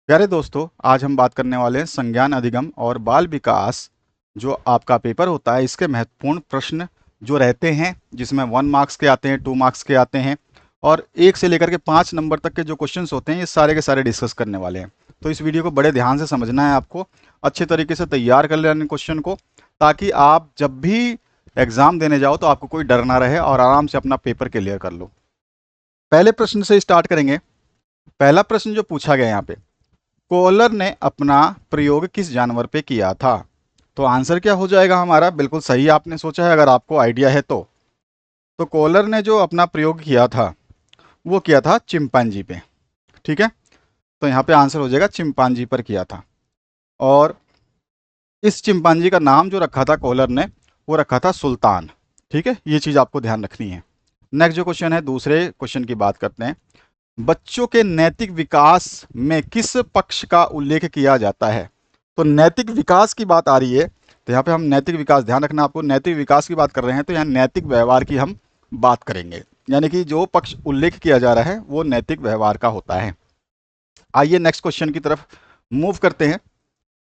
प्यारे दोस्तों, आज हम बात करने वाले हैं संज्ञान अधिगम और बाल विकास। जो आपका पेपर होता है, इसके महत्वपूर्ण प्रश्न जो रहते हैं, जिसमें 1 मार्क्स के आते हैं, 2 मार्क्स के आते हैं और 1 से लेकर के 5 नंबर तक के जो क्वेश्चंस होते हैं, ये सारे के सारे डिस्कस करने वाले हैं। तो इस वीडियो को बड़े ध्यान से समझना है, आपको अच्छे तरीके से तैयार कर लेना क्वेश्चन को, ताकि आप जब भी एग्जाम देने जाओ तो आपको कोई डर ना रहे और आराम से अपना पेपर क्लियर कर लो। पहले प्रश्न से स्टार्ट करेंगे। पहला प्रश्न जो पूछा गया यहाँ पे, कोहलर ने अपना प्रयोग किस जानवर पे किया था? तो आंसर क्या हो जाएगा हमारा? बिल्कुल सही आपने सोचा है, अगर आपको आइडिया है तो कोहलर ने जो अपना प्रयोग किया था वो किया था चिंपांजी पे। ठीक है, तो यहाँ पे आंसर हो जाएगा चिंपांजी पर किया था। और इस चिंपांजी का नाम जो रखा था कोहलर ने, वो रखा था सुल्तान। ठीक है, ये चीज़ आपको ध्यान रखनी है। नेक्स्ट जो क्वेश्चन है, दूसरे क्वेश्चन की बात करते हैं। बच्चों के नैतिक विकास में किस पक्ष का उल्लेख किया जाता है? तो नैतिक विकास की बात आ रही है, तो यहाँ पे हम नैतिक विकास, ध्यान रखना आपको, नैतिक विकास की बात कर रहे हैं तो यहाँ नैतिक व्यवहार की हम बात करेंगे। यानी कि जो पक्ष उल्लेख किया जा रहा है वो नैतिक व्यवहार का होता है। आइए नेक्स्ट क्वेश्चन की तरफ मूव करते हैं।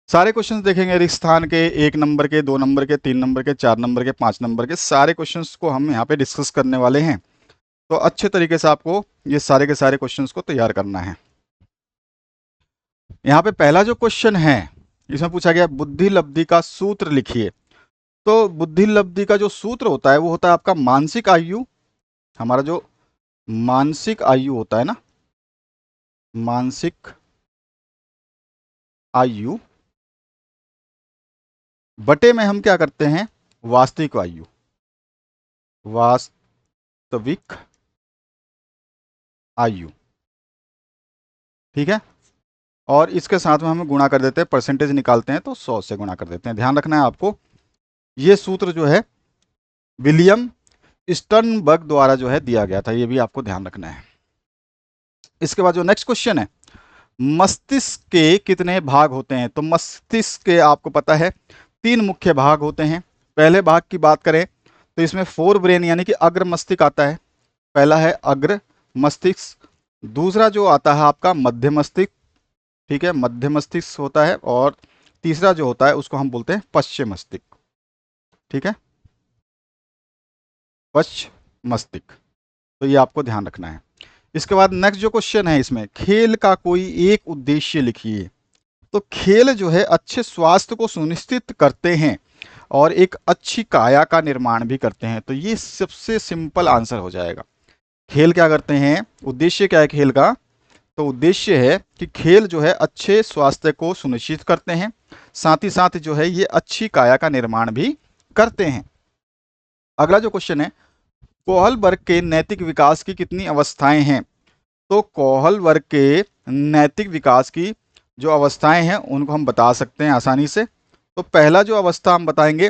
सारे क्वेश्चंस देखेंगे, रिक्त स्थान के, 1 नंबर के, 2 नंबर के, 3 नंबर के, 4 नंबर के, 5 नंबर के, सारे क्वेश्चंस को हम यहाँ पे डिस्कस करने वाले हैं। तो अच्छे तरीके से आपको ये सारे के सारे क्वेश्चंस को तैयार करना है। यहाँ पे पहला जो क्वेश्चन है, इसमें पूछा गया बुद्धि लब्धि का सूत्र लिखिए। तो बुद्धि लब्धि का जो सूत्र होता है वो होता है आपका मानसिक आयु। हमारा जो मानसिक आयु होता है ना, मानसिक आयु बटे में हम क्या करते हैं, वास्तविक आयु, वास्तविक आयु। ठीक है, और इसके साथ में हम गुणा कर देते हैं, परसेंटेज निकालते हैं तो 100 से गुणा कर देते हैं। ध्यान रखना है आपको, ये सूत्र जो है विलियम स्टर्नबर्ग द्वारा जो है दिया गया था, ये भी आपको ध्यान रखना है। इसके बाद जो नेक्स्ट क्वेश्चन है, मस्तिष्क के कितने भाग होते हैं? तो मस्तिष्क के आपको पता है 3 मुख्य भाग होते हैं। पहले भाग की बात करें तो इसमें फोर ब्रेन यानी कि अग्र मस्तिष्क आता है। पहला है अग्र मस्तिष्क, दूसरा जो आता है आपका मध्य मस्तिष्क। ठीक है, मध्य मस्तिष्क होता है, और तीसरा जो होता है उसको हम बोलते हैं पश्चिम मस्तिष्क। ठीक है, पश्चिम मस्तिष्क, तो ये आपको ध्यान रखना है। इसके बाद नेक्स्ट जो क्वेश्चन है, इसमें खेल का कोई एक उद्देश्य लिखिए। तो खेल जो है अच्छे स्वास्थ्य को सुनिश्चित करते हैं और एक अच्छी काया का निर्माण भी करते हैं। तो ये सबसे सिंपल आंसर हो जाएगा। खेल क्या करते हैं, उद्देश्य क्या है खेल का? तो उद्देश्य है कि खेल जो है अच्छे स्वास्थ्य को सुनिश्चित करते हैं, साथ ही साथ जो है ये अच्छी काया का निर्माण भी करते हैं। अगला जो क्वेश्चन है, कोहल वर्ग के नैतिक विकास की कितनी अवस्थाएं हैं? तो कोहल वर्ग के नैतिक विकास की जो अवस्थाएं हैं उनको हम बता सकते हैं आसानी से। तो पहला जो अवस्था हम बताएंगे,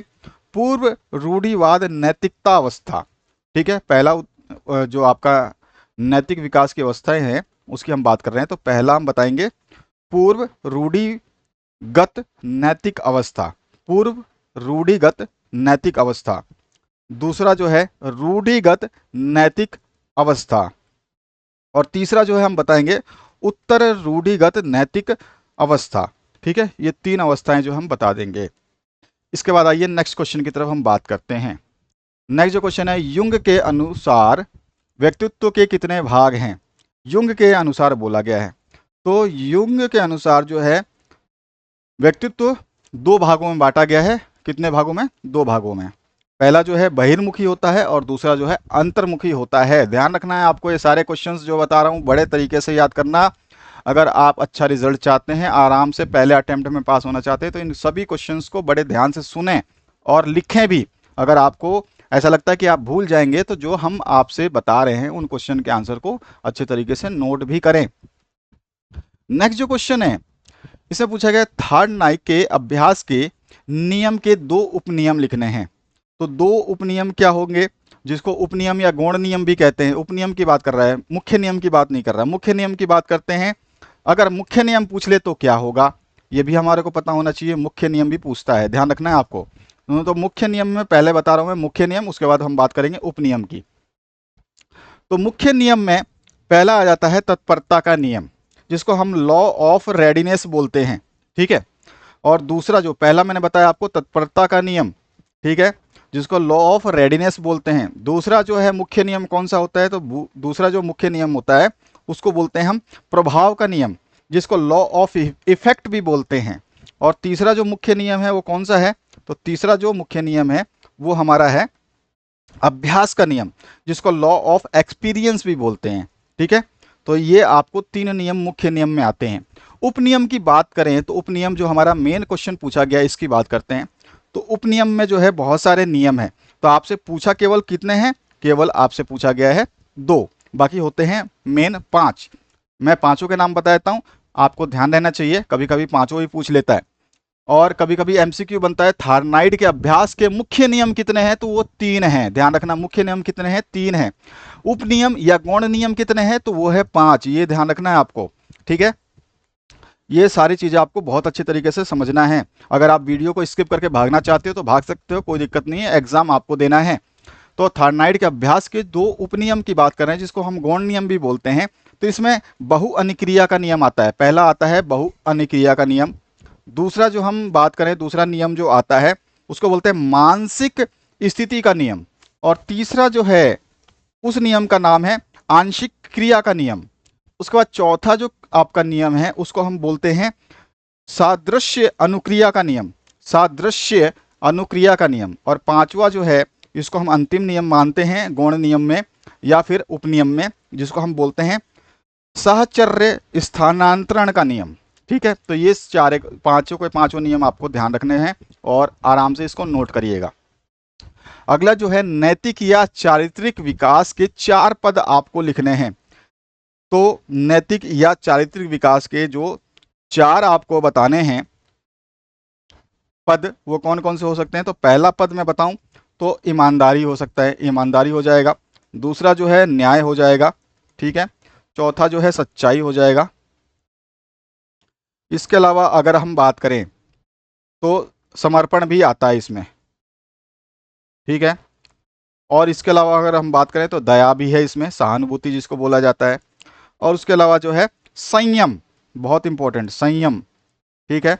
पूर्व रूढ़िवाद नैतिकता अवस्था। ठीक है, पहला जो आपका नैतिक विकास की अवस्थाएं हैं उसकी हम बात कर रहे हैं। तो पहला हम बताएंगे पूर्व रूढ़िगत नैतिक अवस्था, पूर्व रूढ़िगत नैतिक अवस्था। दूसरा जो है रूढ़िगत नैतिक अवस्था, और तीसरा जो है हम बताएंगे उत्तर रूढ़िगत नैतिक अवस्था। ठीक है, ये 3 अवस्थाएं जो हम बता देंगे। इसके बाद आइए नेक्स्ट क्वेश्चन की तरफ हम बात करते हैं। नेक्स्ट जो क्वेश्चन है, युंग के अनुसार व्यक्तित्व के कितने भाग हैं? युंग के अनुसार बोला गया है। तो युंग के अनुसार जो है व्यक्तित्व 2 भागों में बांटा गया है। कितने भागों में? 2 भागों में। पहला जो है बहिर्मुखी होता है और दूसरा जो है अंतर्मुखी होता है। ध्यान रखना है आपको, ये सारे क्वेश्चंस जो बता रहा हूँ बड़े तरीके से याद करना। अगर आप अच्छा रिजल्ट चाहते हैं, आराम से पहले अटेम्प्ट में पास होना चाहते हैं, तो इन सभी क्वेश्चंस को बड़े ध्यान से सुने और लिखें भी। अगर आपको ऐसा लगता है कि आप भूल जाएंगे तो जो हम आपसे बता रहे हैं उन क्वेश्चन के आंसर को अच्छे तरीके से नोट भी करें। नेक्स्ट जो क्वेश्चन है, इसमें पूछा गया थार्डनाइक के अभ्यास के नियम के 2 उपनियम लिखने हैं। तो 2 उपनियम क्या होंगे, जिसको उपनियम या गौण नियम भी कहते हैं। उपनियम की बात कर रहा है, मुख्य नियम की बात नहीं कर रहा है। मुख्य नियम की बात करते हैं। अगर मुख्य नियम पूछ ले तो क्या होगा, ये भी हमारे को पता होना चाहिए। मुख्य नियम भी पूछता है, ध्यान रखना है आपको। तो मुख्य नियम में पहले बता रहा हूं मैं मुख्य नियम, उसके बाद हम बात करेंगे उपनियम की। तो मुख्य नियम में पहला आ जाता है तत्परता का नियम। जिसको हम लॉ ऑफ रेडीनेस बोलते हैं, ठीक है। और दूसरा जो पहला मैंने बताया आपको तत्परता का नियम, ठीक है, जिसको लॉ ऑफ रेडीनेस बोलते हैं। दूसरा जो है मुख्य नियम कौन सा होता है, तो दूसरा जो मुख्य नियम होता है उसको बोलते हैं हम प्रभाव का नियम, जिसको लॉ ऑफ इफेक्ट भी बोलते हैं। और तीसरा जो मुख्य नियम है वो कौन सा है, तो तीसरा जो मुख्य नियम है वो हमारा है अभ्यास का नियम, जिसको लॉ ऑफ एक्सपीरियंस भी बोलते हैं, ठीक है। तो ये आपको 3 नियम मुख्य नियम में आते हैं। उपनियम की बात करें तो उपनियम जो हमारा मेन क्वेश्चन पूछा गया इसकी बात करते हैं। तो उपनियम में जो है बहुत सारे नियम हैं। तो आपसे पूछा केवल कितने हैं, केवल आपसे पूछा गया है 2, बाकी होते हैं मेन 5। मैं 5 के नाम बता देता हूँ, आपको ध्यान रहना चाहिए, कभी कभी 5 ही पूछ लेता है। और कभी कभी एमसीक्यू बनता है थार्नाइड के अभ्यास के मुख्य नियम कितने हैं, तो वो 3 हैं। ध्यान रखना, मुख्य नियम कितने हैं, 3 हैं। उपनियम या गौण नियम कितने हैं, तो वो है 5। ये ध्यान रखना है आपको, ठीक है। ये सारी चीजें आपको बहुत अच्छे तरीके से समझना है। अगर आप वीडियो को स्किप करके भागना चाहते हो तो भाग सकते हो, कोई दिक्कत नहीं है, एग्जाम आपको देना है। तो थार्नाइड के अभ्यास के 2 उपनियम की बात कर रहे हैं, जिसको हम गौण नियम भी बोलते हैं। तो इसमें बहु अनिक्रिया का नियम आता है। पहला आता है बहु अनिक्रिया का नियम। दूसरा जो हम बात करें, दूसरा नियम जो आता है उसको बोलते हैं मानसिक स्थिति का नियम। और तीसरा जो है उस नियम का नाम है आंशिक क्रिया का नियम। उसके बाद चौथा जो आपका नियम है उसको हम बोलते हैं सादृश्य अनुक्रिया का नियम, सादृश्य अनुक्रिया का नियम। और 5वां जो है इसको हम अंतिम नियम मानते हैं गौण नियम में या फिर उपनियम में, जिसको हम बोलते हैं साहचर्य स्थानांतरण का नियम, ठीक है। तो ये पांचों नियम आपको ध्यान रखने हैं और आराम से इसको नोट करिएगा। अगला जो है नैतिक या चारित्रिक विकास के 4 पद आपको लिखने हैं। तो नैतिक या चारित्रिक विकास के जो 4 आपको बताने हैं पद, वो कौन कौन से हो सकते हैं। तो पहला पद मैं बताऊं तो ईमानदारी हो सकता है, ईमानदारी हो जाएगा। दूसरा जो है न्याय हो जाएगा, ठीक है। चौथा जो है सच्चाई हो जाएगा। इसके अलावा अगर हम बात करें तो समर्पण भी आता है इसमें, ठीक है। और इसके अलावा अगर हम बात करें तो दया भी है इसमें, सहानुभूति जिसको बोला जाता है। और उसके अलावा जो है संयम, बहुत इंपॉर्टेंट, संयम, ठीक है।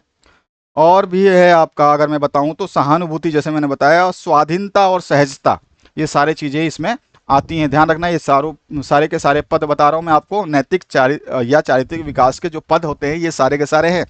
और भी है आपका, अगर मैं बताऊं तो सहानुभूति जैसे मैंने बताया, और स्वाधीनता और सहजता, ये सारी चीजें इसमें आती हैं। ध्यान रखना, ये सारे के सारे पद बता रहा हूं मैं आपको, नैतिक या चारित्रिक विकास के जो पद होते हैं ये सारे के सारे हैं।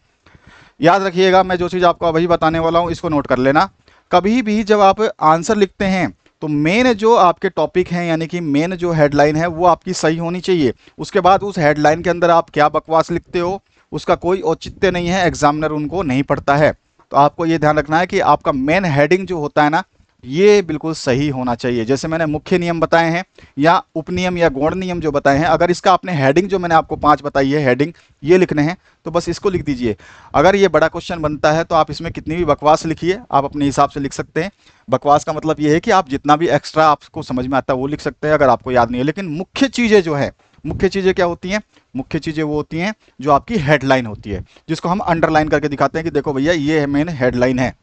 याद रखिएगा, मैं जो चीज़ आपको अभी बताने वाला हूँ इसको नोट कर लेना। कभी भी जब आप आंसर लिखते हैं तो मेन जो आपके टॉपिक हैं, यानी कि मेन जो हेडलाइन है वो आपकी सही होनी चाहिए। उसके बाद उस हेडलाइन के अंदर आप क्या बकवास लिखते हो उसका कोई औचित्य नहीं है, एग्जामिनर उनको नहीं पढ़ता है। तो आपको ये ध्यान रखना है कि आपका मेन हेडिंग जो होता है ना, ये बिल्कुल सही होना चाहिए। जैसे मैंने मुख्य नियम बताए हैं या उपनियम या गौण नियम जो बताए हैं, अगर इसका आपने हेडिंग जो मैंने आपको 5 बताई है हेडिंग ये लिखने हैं तो बस इसको लिख दीजिए। अगर ये बड़ा क्वेश्चन बनता है तो आप इसमें कितनी भी बकवास लिखिए, आप अपने हिसाब से लिख सकते हैं। बकवास का मतलब ये है कि आप जितना भी एक्स्ट्रा आपको समझ में आता है वो लिख सकते हैं अगर आपको याद नहीं है। लेकिन मुख्य चीज़ें जो है, मुख्य चीज़ें क्या होती हैं, मुख्य चीज़ें वो होती हैं जो आपकी हेडलाइन होती है, जिसको हम अंडरलाइन करके दिखाते हैं कि देखो भैया ये मेन हेडलाइन है,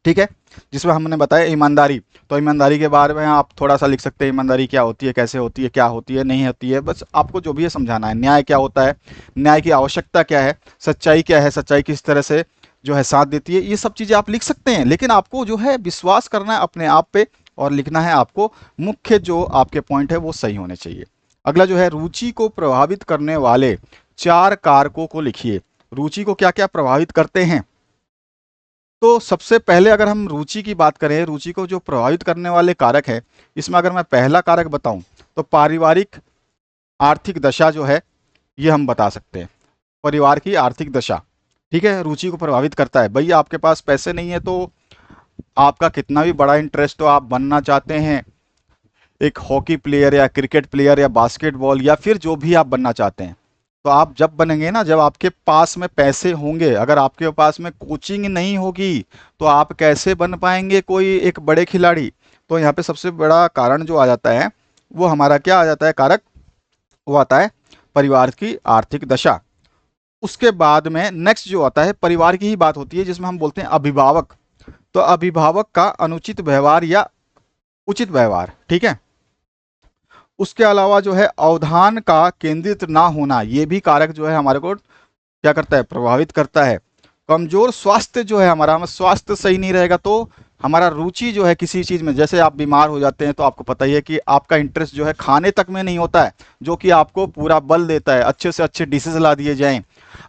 ठीक है। जिसमें हमने बताया ईमानदारी, तो ईमानदारी के बारे में आप थोड़ा सा लिख सकते हैं, ईमानदारी क्या होती है, कैसे होती है, क्या होती है, नहीं होती है, बस आपको जो भी है समझाना है। न्याय क्या होता है, न्याय की आवश्यकता क्या है, सच्चाई क्या है, सच्चाई किस तरह से जो है साथ देती है, ये सब चीज़ें आप लिख सकते हैं। लेकिन आपको जो है विश्वास करना है अपने आप पे और लिखना है आपको, मुख्य जो आपके पॉइंट है वो सही होने चाहिए। अगला जो है रुचि को प्रभावित करने वाले 4 कारकों को लिखिए। रुचि को क्या क्या प्रभावित करते हैं, तो सबसे पहले अगर हम रुचि की बात करें, रुचि को जो प्रभावित करने वाले कारक है, इसमें अगर मैं पहला कारक बताऊं तो पारिवारिक आर्थिक दशा जो है ये हम बता सकते हैं। परिवार की आर्थिक दशा, ठीक है, रुचि को प्रभावित करता है। भैया आपके पास पैसे नहीं है तो आपका कितना भी बड़ा इंटरेस्ट हो, आप बनना चाहते हैं एक हॉकी प्लेयर या क्रिकेट प्लेयर या बास्केटबॉल या फिर जो भी आप बनना चाहते हैं, तो आप जब बनेंगे ना, जब आपके पास में पैसे होंगे, अगर आपके पास में कोचिंग नहीं होगी तो आप कैसे बन पाएंगे कोई एक बड़े खिलाड़ी। तो यहाँ पे सबसे बड़ा कारण जो आ जाता है वो हमारा क्या आ जाता है, कारक, वो आता है परिवार की आर्थिक दशा। उसके बाद में नेक्स्ट जो आता है परिवार की ही बात होती है, जिसमें हम बोलते हैं अभिभावक। तो अभिभावक का अनुचित व्यवहार या उचित व्यवहार, ठीक है। उसके अलावा जो है अवधान का केंद्रित ना होना, ये भी कारक जो है हमारे को क्या करता है, प्रभावित करता है। कमजोर स्वास्थ्य जो है हमारा स्वास्थ्य सही नहीं रहेगा तो हमारा रुचि जो है किसी चीज़ में, जैसे आप बीमार हो जाते हैं तो आपको पता ही है कि आपका इंटरेस्ट जो है खाने तक में नहीं होता है, जो कि आपको पूरा बल देता है अच्छे से अच्छे डिशेज ला दिए जाएं।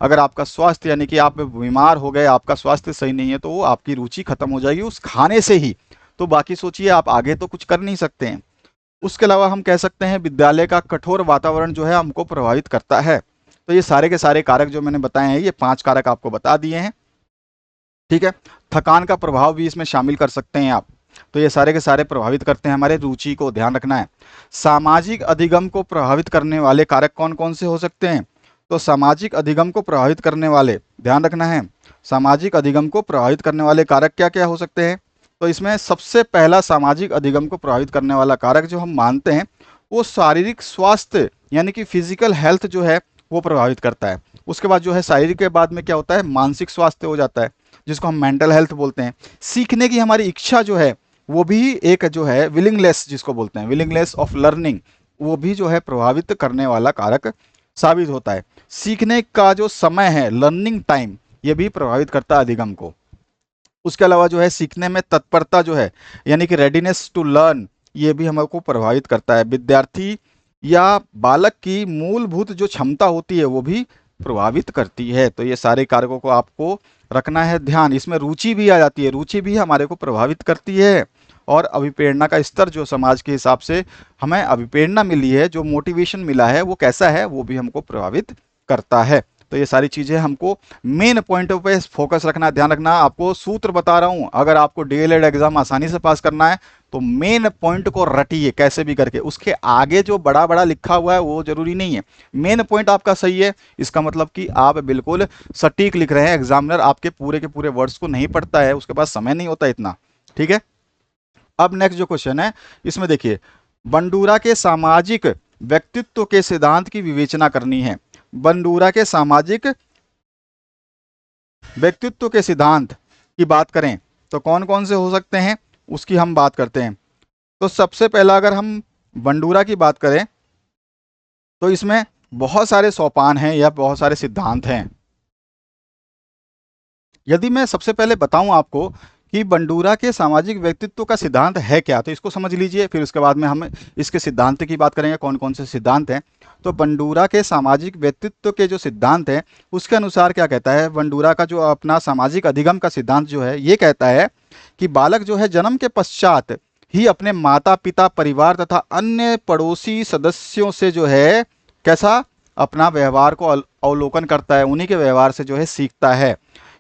अगर आपका स्वास्थ्य यानी कि आप बीमार हो गए, आपका स्वास्थ्य सही नहीं है, तो वो आपकी रुचि खत्म हो जाएगी उस खाने से ही। तो बाकी सोचिए, आप आगे तो कुछ कर नहीं सकते हैं। उसके अलावा हम कह सकते हैं विद्यालय का कठोर वातावरण जो है हमको प्रभावित करता है। तो ये सारे के सारे कारक जो मैंने बताए हैं, ये 5 कारक आपको बता दिए हैं। ठीक है, थकान का प्रभाव भी इसमें शामिल कर सकते हैं आप। तो ये सारे के सारे प्रभावित करते हैं हमारे रुचि को, ध्यान रखना है। सामाजिक अधिगम को प्रभावित करने वाले कारक कौन कौन से हो सकते हैं? तो सामाजिक अधिगम को प्रभावित करने वाले, ध्यान रखना है, सामाजिक अधिगम को प्रभावित करने वाले कारक क्या क्या हो सकते हैं? तो इसमें सबसे पहला सामाजिक अधिगम को प्रभावित करने वाला कारक जो हम मानते हैं, वो शारीरिक स्वास्थ्य यानी कि फिजिकल हेल्थ जो है वो प्रभावित करता है। उसके बाद जो है शारीरिक के बाद में क्या होता है, मानसिक स्वास्थ्य हो जाता है, जिसको हम मेंटल हेल्थ बोलते हैं। सीखने की हमारी इच्छा जो है वो भी एक जो है विलिंगलेस, जिसको बोलते हैं विलिंगलेस ऑफ लर्निंग, वो भी जो है प्रभावित करने वाला कारक साबित होता है। सीखने का जो समय है, लर्निंग टाइम, ये भी प्रभावित करता है अधिगम को। उसके अलावा जो है सीखने में तत्परता जो है यानी कि रेडीनेस टू लर्न, ये भी हमको प्रभावित करता है। विद्यार्थी या बालक की मूलभूत जो क्षमता होती है वो भी प्रभावित करती है। तो ये सारे कारकों को आपको रखना है ध्यान। इसमें रुचि भी आ जाती है, रुचि भी हमारे को प्रभावित करती है। और अभिप्रेरणा का स्तर जो समाज के हिसाब से हमें अभिप्रेरणा मिली है, जो मोटिवेशन मिला है, वो कैसा है, वो भी हमको प्रभावित करता है। तो ये सारी चीज़ें हमको मेन पॉइंटों पे फोकस रखना, ध्यान रखना। आपको सूत्र बता रहा हूँ, अगर आपको डीएलएड एग्जाम आसानी से पास करना है तो मेन पॉइंट को रटिए कैसे भी करके। उसके आगे जो बड़ा बड़ा लिखा हुआ है वो जरूरी नहीं है। मेन पॉइंट आपका सही है, इसका मतलब कि आप बिल्कुल सटीक लिख रहे हैं। एग्जामिनर आपके पूरे के पूरे वर्ड्स को नहीं पढ़ता है, उसके पास समय नहीं होता इतना। ठीक है, अब नेक्स्ट जो क्वेश्चन है इसमें देखिए, बंडूरा के सामाजिक व्यक्तित्व के सिद्धांत की विवेचना करनी है। बंडूरा के सामाजिक व्यक्तित्व के सिद्धांत की बात करें तो कौन कौन से हो सकते हैं, उसकी हम बात करते हैं। तो सबसे पहला अगर हम बंडूरा की बात करें तो इसमें बहुत सारे सोपान हैं या बहुत सारे सिद्धांत हैं। यदि मैं सबसे पहले बताऊं आपको कि बंडूरा के सामाजिक व्यक्तित्व का सिद्धांत है क्या, तो इसको समझ लीजिए, फिर उसके बाद में हम इसके सिद्धांत की बात करेंगे, कौन कौन से सिद्धांत हैं। तो बंडूरा के सामाजिक व्यक्तित्व के जो सिद्धांत हैं उसके अनुसार क्या कहता है, बंडूरा का जो अपना सामाजिक अधिगम का सिद्धांत जो है ये कहता है कि बालक जो है जन्म के पश्चात ही अपने माता पिता, परिवार तथा अन्य पड़ोसी सदस्यों से जो है कैसा अपना व्यवहार को अवलोकन करता है, उन्हीं के व्यवहार से जो है सीखता है।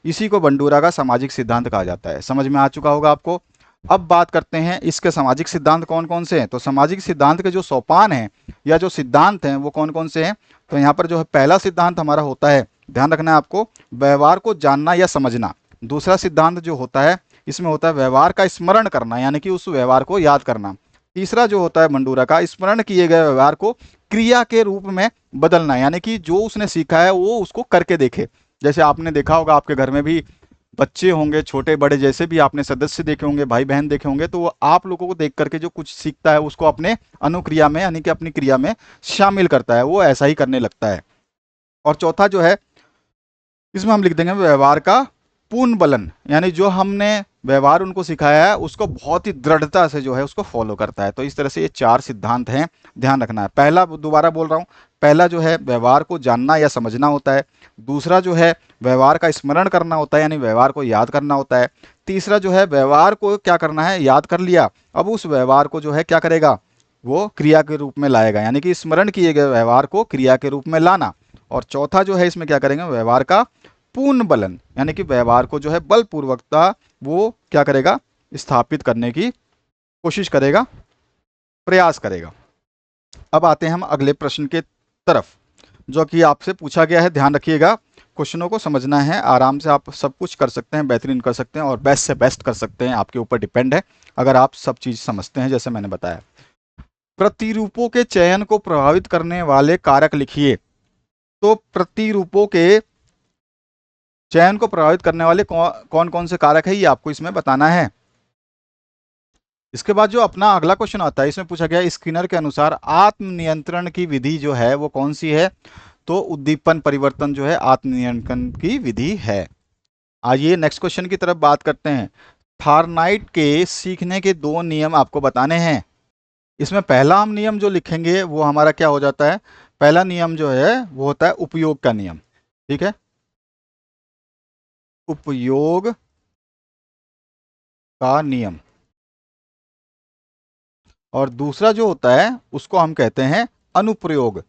इसी को बंडूरा का सामाजिक सिद्धांत कहा जाता है। समझ में आ चुका होगा आपको। अब बात करते हैं इसके सामाजिक सिद्धांत कौन कौन से हैं। तो सामाजिक सिद्धांत के जो सोपान हैं या जो सिद्धांत हैं वो कौन कौन से हैं। तो यहाँ पर जो है पहला सिद्धांत हमारा होता है, ध्यान रखना है आपको, व्यवहार को जानना या समझना। दूसरा सिद्धांत जो होता है इसमें होता है व्यवहार का स्मरण करना, यानी कि उस व्यवहार को याद करना। तीसरा जो होता है बंडूरा का, स्मरण किए गए व्यवहार को क्रिया के रूप में बदलना, यानी कि जो उसने सीखा है वो उसको करके देखे। जैसे आपने देखा होगा आपके घर में भी बच्चे होंगे, छोटे बड़े जैसे भी आपने सदस्य देखे होंगे, भाई बहन देखे होंगे, तो वो आप लोगों को देख करके जो कुछ सीखता है उसको अपने अनुक्रिया में यानी कि अपनी क्रिया में शामिल करता है, वो ऐसा ही करने लगता है। और चौथा जो है इसमें हम लिख देंगे व्यवहार का पूर्ण बलन, यानी जो हमने व्यवहार उनको सिखाया है उसको बहुत ही दृढ़ता से जो है उसको फॉलो करता है। तो इस तरह से ये 4 सिद्धांत हैं, ध्यान रखना है। पहला, दोबारा बोल रहा हूँ, पहला जो है व्यवहार को जानना या समझना होता है। दूसरा जो है व्यवहार का स्मरण करना होता है, यानी व्यवहार को याद करना होता है। तीसरा जो है व्यवहार को क्या करना है, याद कर लिया, अब उस व्यवहार को जो है क्या करेगा, वो क्रिया के रूप में लाएगा, यानी कि स्मरण किए गए व्यवहार को क्रिया के रूप में लाना। और चौथा जो है इसमें क्या करेंगे, व्यवहार का पूर्ण बलन, यानी कि व्यवहार को जो है बलपूर्वकता वो क्या करेगा, स्थापित करने की कोशिश करेगा, प्रयास करेगा। अब आते हैं हम अगले प्रश्न के तरफ जो कि आपसे पूछा गया है। ध्यान रखिएगा, क्वेश्चनों को समझना है, आराम से आप सब कुछ कर सकते हैं, बेहतरीन कर सकते हैं और बेस्ट से बेस्ट कर सकते हैं, आपके ऊपर डिपेंड है अगर आप सब चीज़ समझते हैं जैसे मैंने बताया। प्रतिरूपों के चयन को प्रभावित करने वाले कारक लिखिए। तो प्रतिरूपों के चयन को प्रभावित करने वाले कौन कौन से कारक है ये आपको इसमें बताना है। इसके बाद जो अपना अगला क्वेश्चन आता है, इसमें पूछा गया स्किनर के अनुसार आत्मनियंत्रण की विधि जो है वो कौन सी है? तो उद्दीपन परिवर्तन जो है आत्मनियंत्रण की विधि है। आइए नेक्स्ट क्वेश्चन की तरफ बात करते हैं। थारनाइट के सीखने के 2 नियम आपको बताने हैं। इसमें पहला हम नियम जो लिखेंगे वो हमारा क्या हो जाता है? पहला नियम जो है वो होता है उपयोग का नियम। ठीक है, उपयोग का नियम। और दूसरा जो होता है उसको हम कहते हैं अनुप्रयोग,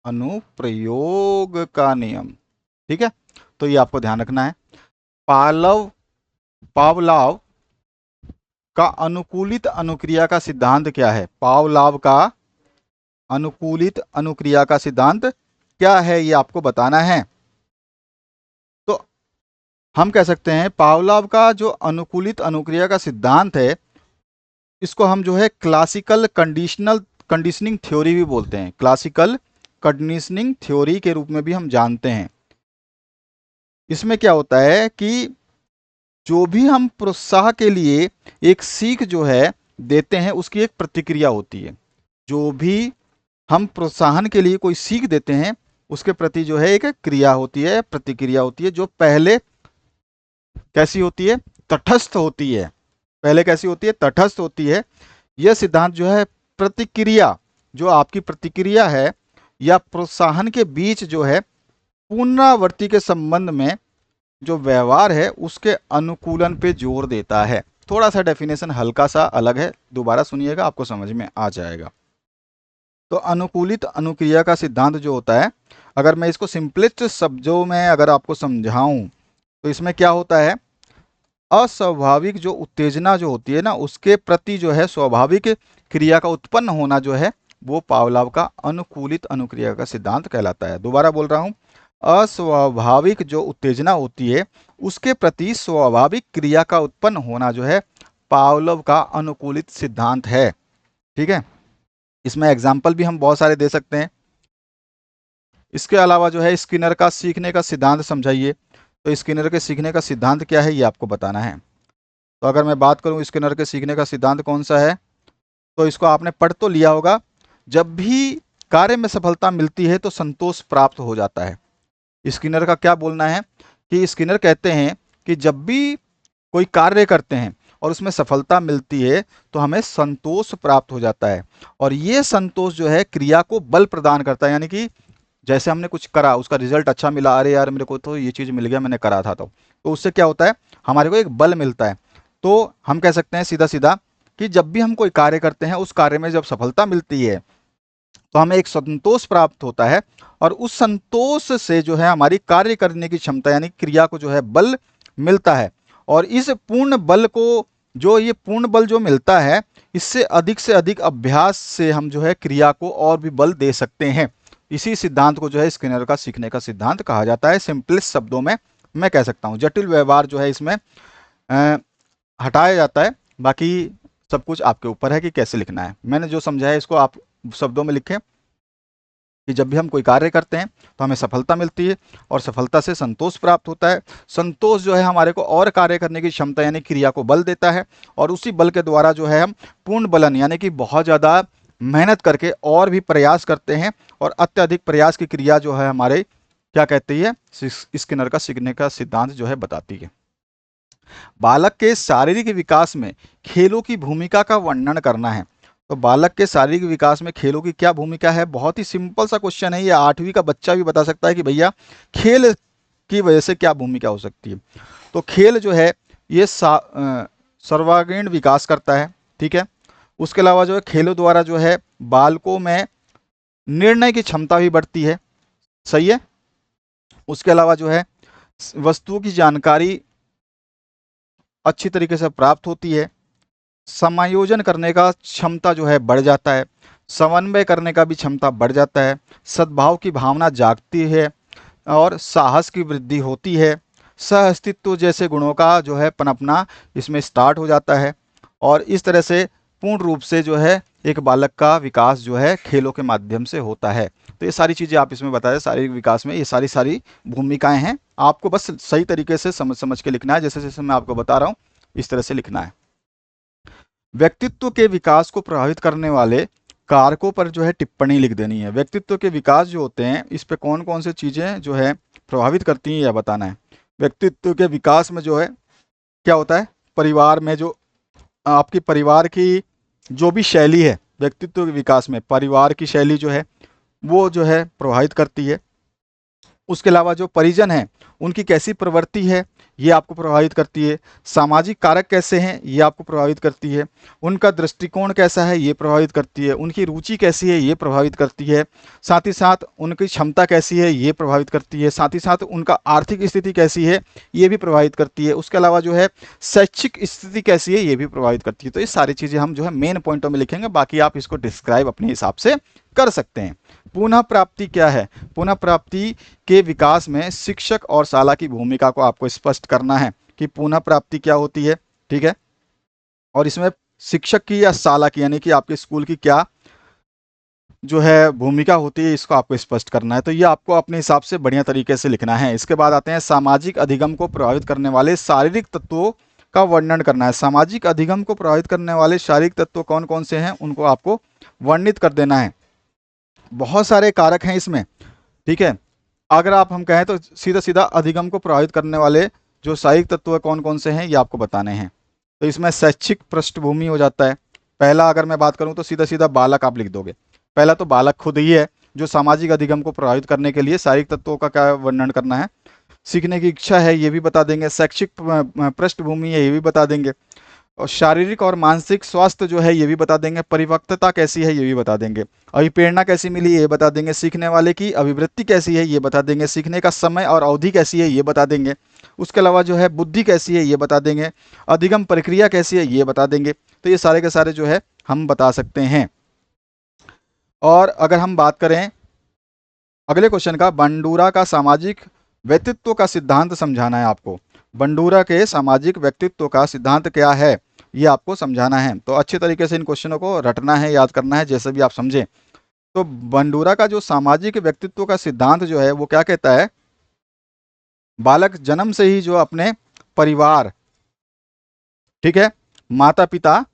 अनुप्रयोग का नियम। ठीक है, तो ये आपको ध्यान रखना है। पावलाव का अनुकूलित अनुक्रिया का सिद्धांत क्या है? पावलाव का अनुकूलित अनुक्रिया का सिद्धांत क्या है, ये आपको बताना है। तो हम कह सकते हैं पावलाव का जो अनुकूलित अनुक्रिया का सिद्धांत है, इसको हम जो है क्लासिकल कंडीशनिंग थ्योरी भी बोलते हैं। क्लासिकल कंडीशनिंग थ्योरी के रूप में भी हम जानते हैं। इसमें क्या होता है कि जो भी हम प्रोत्साहन के लिए एक सीख जो है देते हैं, उसकी एक प्रतिक्रिया होती है। जो भी हम प्रोत्साहन के लिए कोई सीख देते हैं, उसके प्रति जो है एक क्रिया होती है, प्रतिक्रिया होती है, जो पहले कैसी होती है? तटस्थ होती है। पहले कैसी होती है? तटस्थ होती है। यह सिद्धांत जो है प्रतिक्रिया, जो आपकी प्रतिक्रिया है या प्रोत्साहन के बीच जो है पुनरावृत्ति के संबंध में जो व्यवहार है उसके अनुकूलन पे जोर देता है। थोड़ा सा डेफिनेशन हल्का सा अलग है, दोबारा सुनिएगा, आपको समझ में आ जाएगा। तो अनुकूलित अनुक्रिया का सिद्धांत जो होता है, अगर मैं इसको सिंपलेस्ट शब्दों में अगर आपको समझाऊं, तो इसमें क्या होता है? अस्वाभाविक जो उत्तेजना जो होती है ना, उसके प्रति जो है स्वाभाविक क्रिया का उत्पन्न होना जो है वो पावलाव का अनुकूलित अनुक्रिया का सिद्धांत कहलाता है। दोबारा बोल रहा हूं, अस्वाभाविक जो उत्तेजना होती है उसके प्रति स्वाभाविक क्रिया का उत्पन्न होना जो है पावलोव का अनुकूलित सिद्धांत है। ठीक है, इसमें एग्जाम्पल भी हम बहुत सारे दे सकते हैं। इसके अलावा जो है स्किनर का सीखने का सिद्धांत समझाइए। तो स्किनर के सीखने का सिद्धांत क्या है, ये आपको बताना है। तो अगर मैं बात करूं स्किनर के सीखने का सिद्धांत कौन सा है, तो इसको आपने पढ़ तो लिया होगा। जब भी कार्य में सफलता मिलती है तो संतोष प्राप्त हो जाता है। स्किनर का क्या बोलना है कि स्किनर कहते हैं कि जब भी कोई कार्य करते हैं और उसमें सफलता मिलती है तो हमें संतोष प्राप्त हो जाता है। और ये संतोष जो है क्रिया को बल प्रदान करता है। यानी कि जैसे हमने कुछ करा, उसका रिजल्ट अच्छा मिला, अरे यार मेरे को तो ये चीज़ मिल गया, मैंने करा था, तो उससे क्या होता है? हमारे को एक बल मिलता है। तो हम कह सकते हैं सीधा सीधा कि जब भी हम कोई कार्य करते हैं, उस कार्य में जब सफलता मिलती है तो हमें एक संतोष प्राप्त होता है। और उस संतोष से जो है हमारी कार्य करने की क्षमता यानी क्रिया को जो है बल मिलता है। और इस पूर्ण बल को, जो ये पूर्ण बल जो मिलता है, इससे से अधिक अभ्यास से हम जो है क्रिया को और भी बल दे सकते हैं। इसी सिद्धांत को जो है स्किनर का सीखने का सिद्धांत कहा जाता है। सिंपलेस्ट शब्दों में मैं कह सकता हूँ। जटिल व्यवहार जो है इसमें हटाया जाता है। बाकी सब कुछ आपके ऊपर है कि कैसे लिखना है। मैंने जो समझा है इसको आप शब्दों में लिखें कि जब भी हम कोई कार्य करते हैं तो हमें सफलता मिलती है और सफलता से संतोष प्राप्त होता है। संतोष जो है हमारे को और कार्य करने की क्षमता यानी क्रिया को बल देता है। और उसी बल के द्वारा जो है हम पूर्ण बलन यानी कि बहुत ज़्यादा मेहनत करके और भी प्रयास करते हैं। और अत्यधिक प्रयास की क्रिया जो है हमारे क्या कहती है, स्किनर का सीखने का सिद्धांत जो है बताती है। बालक के शारीरिक विकास में खेलों की भूमिका का वर्णन करना है। तो बालक के शारीरिक विकास में खेलों की क्या भूमिका है? बहुत ही सिंपल सा क्वेश्चन है। ये 8वीं का बच्चा भी बता सकता है कि भैया खेल की वजह से क्या भूमिका हो सकती है। तो खेल जो है ये सर्वांगीण विकास करता है। ठीक है, उसके अलावा जो है खेलों द्वारा जो है बालकों में निर्णय की क्षमता भी बढ़ती है। सही है। उसके अलावा जो है वस्तुओं की जानकारी अच्छी तरीके से प्राप्त होती है। समायोजन करने का क्षमता जो है बढ़ जाता है। समन्वय करने का भी क्षमता बढ़ जाता है। सद्भाव की भावना जागती है और साहस की वृद्धि होती है। सह अस्तित्व जैसे गुणों का जो है पनपना इसमें स्टार्ट हो जाता है। और इस तरह से पूर्ण रूप से जो है एक बालक का विकास जो है खेलों के माध्यम से होता है। तो ये सारी चीज़ें आप इसमें बताएं। शारीरिक विकास में ये सारी भूमिकाएं हैं। आपको बस सही तरीके से समझ के लिखना है। जैसे जैसे मैं आपको बता रहा हूँ इस तरह से लिखना है। व्यक्तित्व के विकास को प्रभावित करने वाले कारकों पर जो है टिप्पणी लिख देनी है। व्यक्तित्व के विकास जो होते हैं इस पे कौन कौन से चीजें जो है प्रभावित करती हैं यह बताना है। व्यक्तित्व के विकास में जो है क्या होता है, परिवार में जो आपकी परिवार की जो भी शैली है, व्यक्तित्व के विकास में परिवार की शैली जो है वो जो है प्रभावित करती है। उसके अलावा जो परिजन हैं उनकी कैसी प्रवृत्ति है ये आपको प्रभावित करती है। सामाजिक कारक कैसे हैं ये आपको प्रभावित करती है। उनका दृष्टिकोण कैसा है ये प्रभावित करती है। उनकी रुचि कैसी है ये प्रभावित करती है। साथ ही साथ उनकी क्षमता कैसी है ये प्रभावित करती है। साथ ही साथ उनका आर्थिक स्थिति कैसी है ये भी प्रभावित करती है। उसके अलावा जो है शैक्षिक स्थिति कैसी है ये भी प्रभावित करती है। तो ये सारी चीज़ें हम जो है मेन पॉइंटों में लिखेंगे, बाकी आप इसको डिस्क्राइब अपने हिसाब से कर सकते हैं। पुनः प्राप्ति क्या है? पुनः प्राप्ति के विकास में शिक्षक और शाला की भूमिका को आपको स्पष्ट करना है कि पुनः प्राप्ति क्या होती है, ठीक है, और इसमें शिक्षक की या शाला की यानी कि आपके स्कूल की क्या जो है भूमिका होती है, इसको आपको स्पष्ट करना है। तो ये आपको अपने हिसाब से बढ़िया तरीके से लिखना है। इसके बाद आते हैं सामाजिक अधिगम को प्रभावित करने वाले शारीरिक तत्वों का वर्णन करना है। सामाजिक अधिगम को प्रभावित करने वाले शारीरिक तत्व कौन कौन से हैं उनको आपको वर्णित कर देना है। बहुत सारे कारक हैं इसमें, ठीक है। अगर आप हम कहें तो सीधा सीधा अधिगम को प्रभावित करने वाले जो शारीरिक तत्व कौन कौन से हैं ये आपको बताने हैं। तो इसमें शैक्षिक पृष्ठभूमि हो जाता है। पहला अगर मैं बात करूं तो सीधा सीधा बालक आप लिख दोगे। पहला तो बालक खुद ही है जो सामाजिक अधिगम को प्रभावित करने के लिए शारीरिक तत्वों का क्या वर्णन करना है। सीखने की इच्छा है ये भी बता देंगे। शैक्षिक पृष्ठभूमि है ये भी बता देंगे। और शारीरिक और मानसिक स्वास्थ्य जो है ये भी बता देंगे। परिपक्वता कैसी है ये भी बता देंगे। अभिप्रेरणा कैसी मिली ये बता देंगे। सीखने वाले की अभिवृत्ति कैसी है ये बता देंगे। सीखने का समय और अवधि कैसी है ये बता देंगे। उसके अलावा जो है बुद्धि कैसी है ये बता देंगे। अधिगम प्रक्रिया कैसी है ये बता देंगे। तो ये सारे के सारे जो है हम बता सकते हैं। और अगर हम बात करें अगले क्वेश्चन का, बंडूरा का सामाजिक व्यक्तित्व का सिद्धांत समझाना है आपको। बंडूरा के सामाजिक व्यक्तित्व का सिद्धांत क्या है ये आपको समझाना है। तो अच्छे तरीके से इन क्वेश्चनों को रटना है, याद करना है, जैसे भी आप समझें। तो बंडूरा का जो सामाजिक व्यक्तित्व का सिद्धांत जो है वो क्या कहता है, बालक जन्म से ही जो अपने परिवार, ठीक है, माता पिता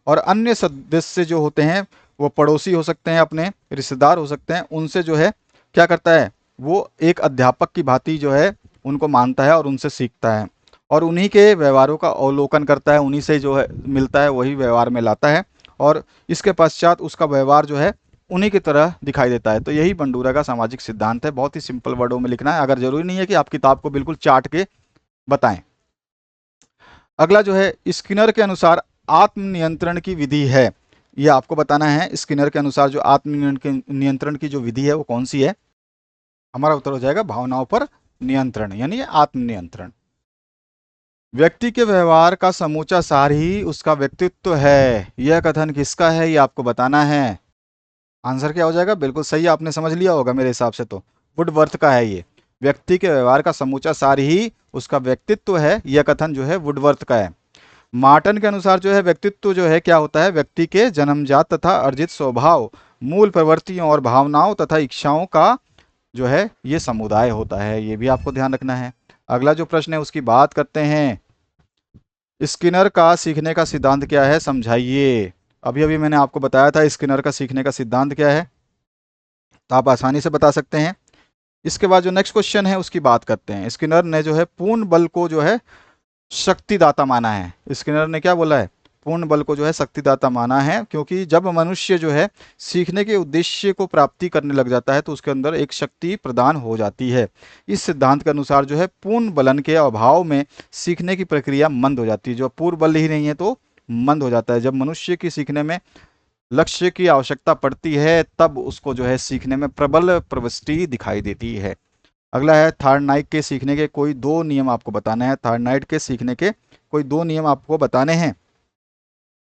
और अन्य सदस्य जो होते हैं वो पड़ोसी हो सकते हैं, अपने रिश्तेदार हो सकते हैं, उनसे जो है क्या करता है वो एक अध्यापक की भांति जो है उनको मानता है और उनसे सीखता है और उन्हीं के व्यवहारों का अवलोकन करता है। उन्हीं से जो है मिलता है वही व्यवहार में लाता है और इसके पश्चात उसका व्यवहार जो है उन्हीं की तरह दिखाई देता है। तो यही बंडूरा का सामाजिक सिद्धांत है। बहुत ही सिंपल वर्डों में लिखना है, अगर जरूरी नहीं है कि आप किताब को बिल्कुल चाट के बताएं। अगला जो है स्किनर के अनुसार आत्मनियंत्रण की विधि है, यह आपको बताना है। स्किनर के अनुसार जो आत्मनियंत्रण की जो विधि है वो कौन सी है? हमारा उत्तर हो जाएगा भावनाओं पर नियंत्रण, यानी आत्मनियंत्रण। व्यक्ति के व्यवहार का समूचा सार ही उसका व्यक्तित्व है, यह कथन किसका है ये आपको बताना है। आंसर क्या हो जाएगा? बिल्कुल सही, आपने समझ लिया होगा मेरे हिसाब से, तो वुडवर्थ का है ये। व्यक्ति के व्यवहार का समूचा सार ही उसका व्यक्तित्व है, यह कथन जो है वुडवर्थ का है। मार्टन के अनुसार जो है व्यक्तित्व जो है क्या होता है, व्यक्ति के जन्मजात तथा अर्जित स्वभाव, मूल प्रवृत्तियों और भावनाओं तथा इच्छाओं का जो है ये समुदाय होता है। ये भी आपको ध्यान रखना है। अगला जो प्रश्न है उसकी बात करते हैं। स्किनर का सीखने का सिद्धांत क्या है, समझाइए। अभी अभी मैंने आपको बताया था स्किनर का सीखने का सिद्धांत क्या है, तो आप आसानी से बता सकते हैं। इसके बाद जो नेक्स्ट क्वेश्चन है उसकी बात करते हैं। स्किनर ने जो है पूर्ण बल को जो है शक्तिदाता माना है। स्किनर ने क्या बोला है? पूर्ण बल को जो है शक्तिदाता माना है, क्योंकि जब मनुष्य जो है सीखने के उद्देश्य को प्राप्ति करने लग जाता है तो उसके अंदर एक शक्ति प्रदान हो जाती है। इस सिद्धांत के अनुसार जो है पूर्ण बलन के अभाव में सीखने की प्रक्रिया मंद हो जाती है। जो पूर्ण बल ही नहीं है तो मंद हो जाता है। जब मनुष्य की सीखने में लक्ष्य की आवश्यकता पड़ती है तब उसको जो है सीखने में प्रबल प्रवृत्ति दिखाई देती है। अगला है थार्डनाइट के सीखने के कोई दो नियम आपको बताने हैं। थार्डनाइट के सीखने के कोई दो नियम आपको बताने हैं।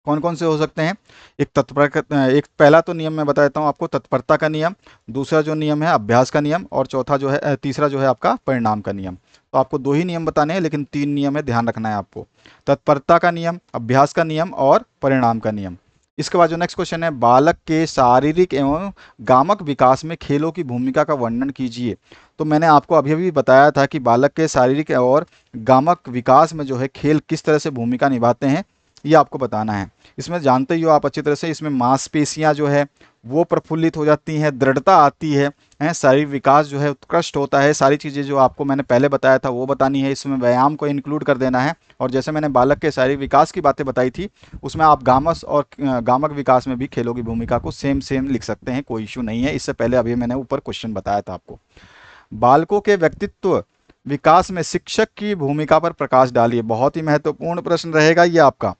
कौन कौन से हो सकते हैं? एक पहला तो नियम मैं बता देता हूँ आपको, तत्परता का नियम। दूसरा जो नियम है अभ्यास का नियम। और चौथा जो है तीसरा जो है आपका परिणाम का नियम। तो आपको दो ही नियम बताने हैं लेकिन तीन नियम है, ध्यान रखना है आपको। तत्परता का नियम, अभ्यास का नियम और परिणाम का नियम। इसके बाद जो नेक्स्ट क्वेश्चन है, बालक के शारीरिक एवं गामक विकास में खेलों की भूमिका का वर्णन कीजिए। तो मैंने आपको अभी अभी बताया था कि बालक के शारीरिक और गामक विकास में जो है खेल किस तरह से भूमिका निभाते हैं। ये आपको बताना है। इसमें जानते ही हो आप अच्छी तरह से, इसमें मांसपेशियां जो है वो प्रफुल्लित हो जाती हैं, दृढ़ता आती है, शारीरिक विकास जो है उत्कृष्ट होता है। सारी चीज़ें जो आपको मैंने पहले बताया था वो बतानी है, इसमें व्यायाम को इंक्लूड कर देना है। और जैसे मैंने बालक के शारीरिक विकास की बातें बताई थी, उसमें आप गामस और गामक विकास में भी खेलों की भूमिका को सेम सेम लिख सकते हैं, कोई इशू नहीं है। इससे पहले अभी मैंने ऊपर क्वेश्चन बताया था आपको। बालकों के व्यक्तित्व विकास में शिक्षक की भूमिका पर प्रकाश डालिए। बहुत ही महत्वपूर्ण प्रश्न रहेगा ये आपका।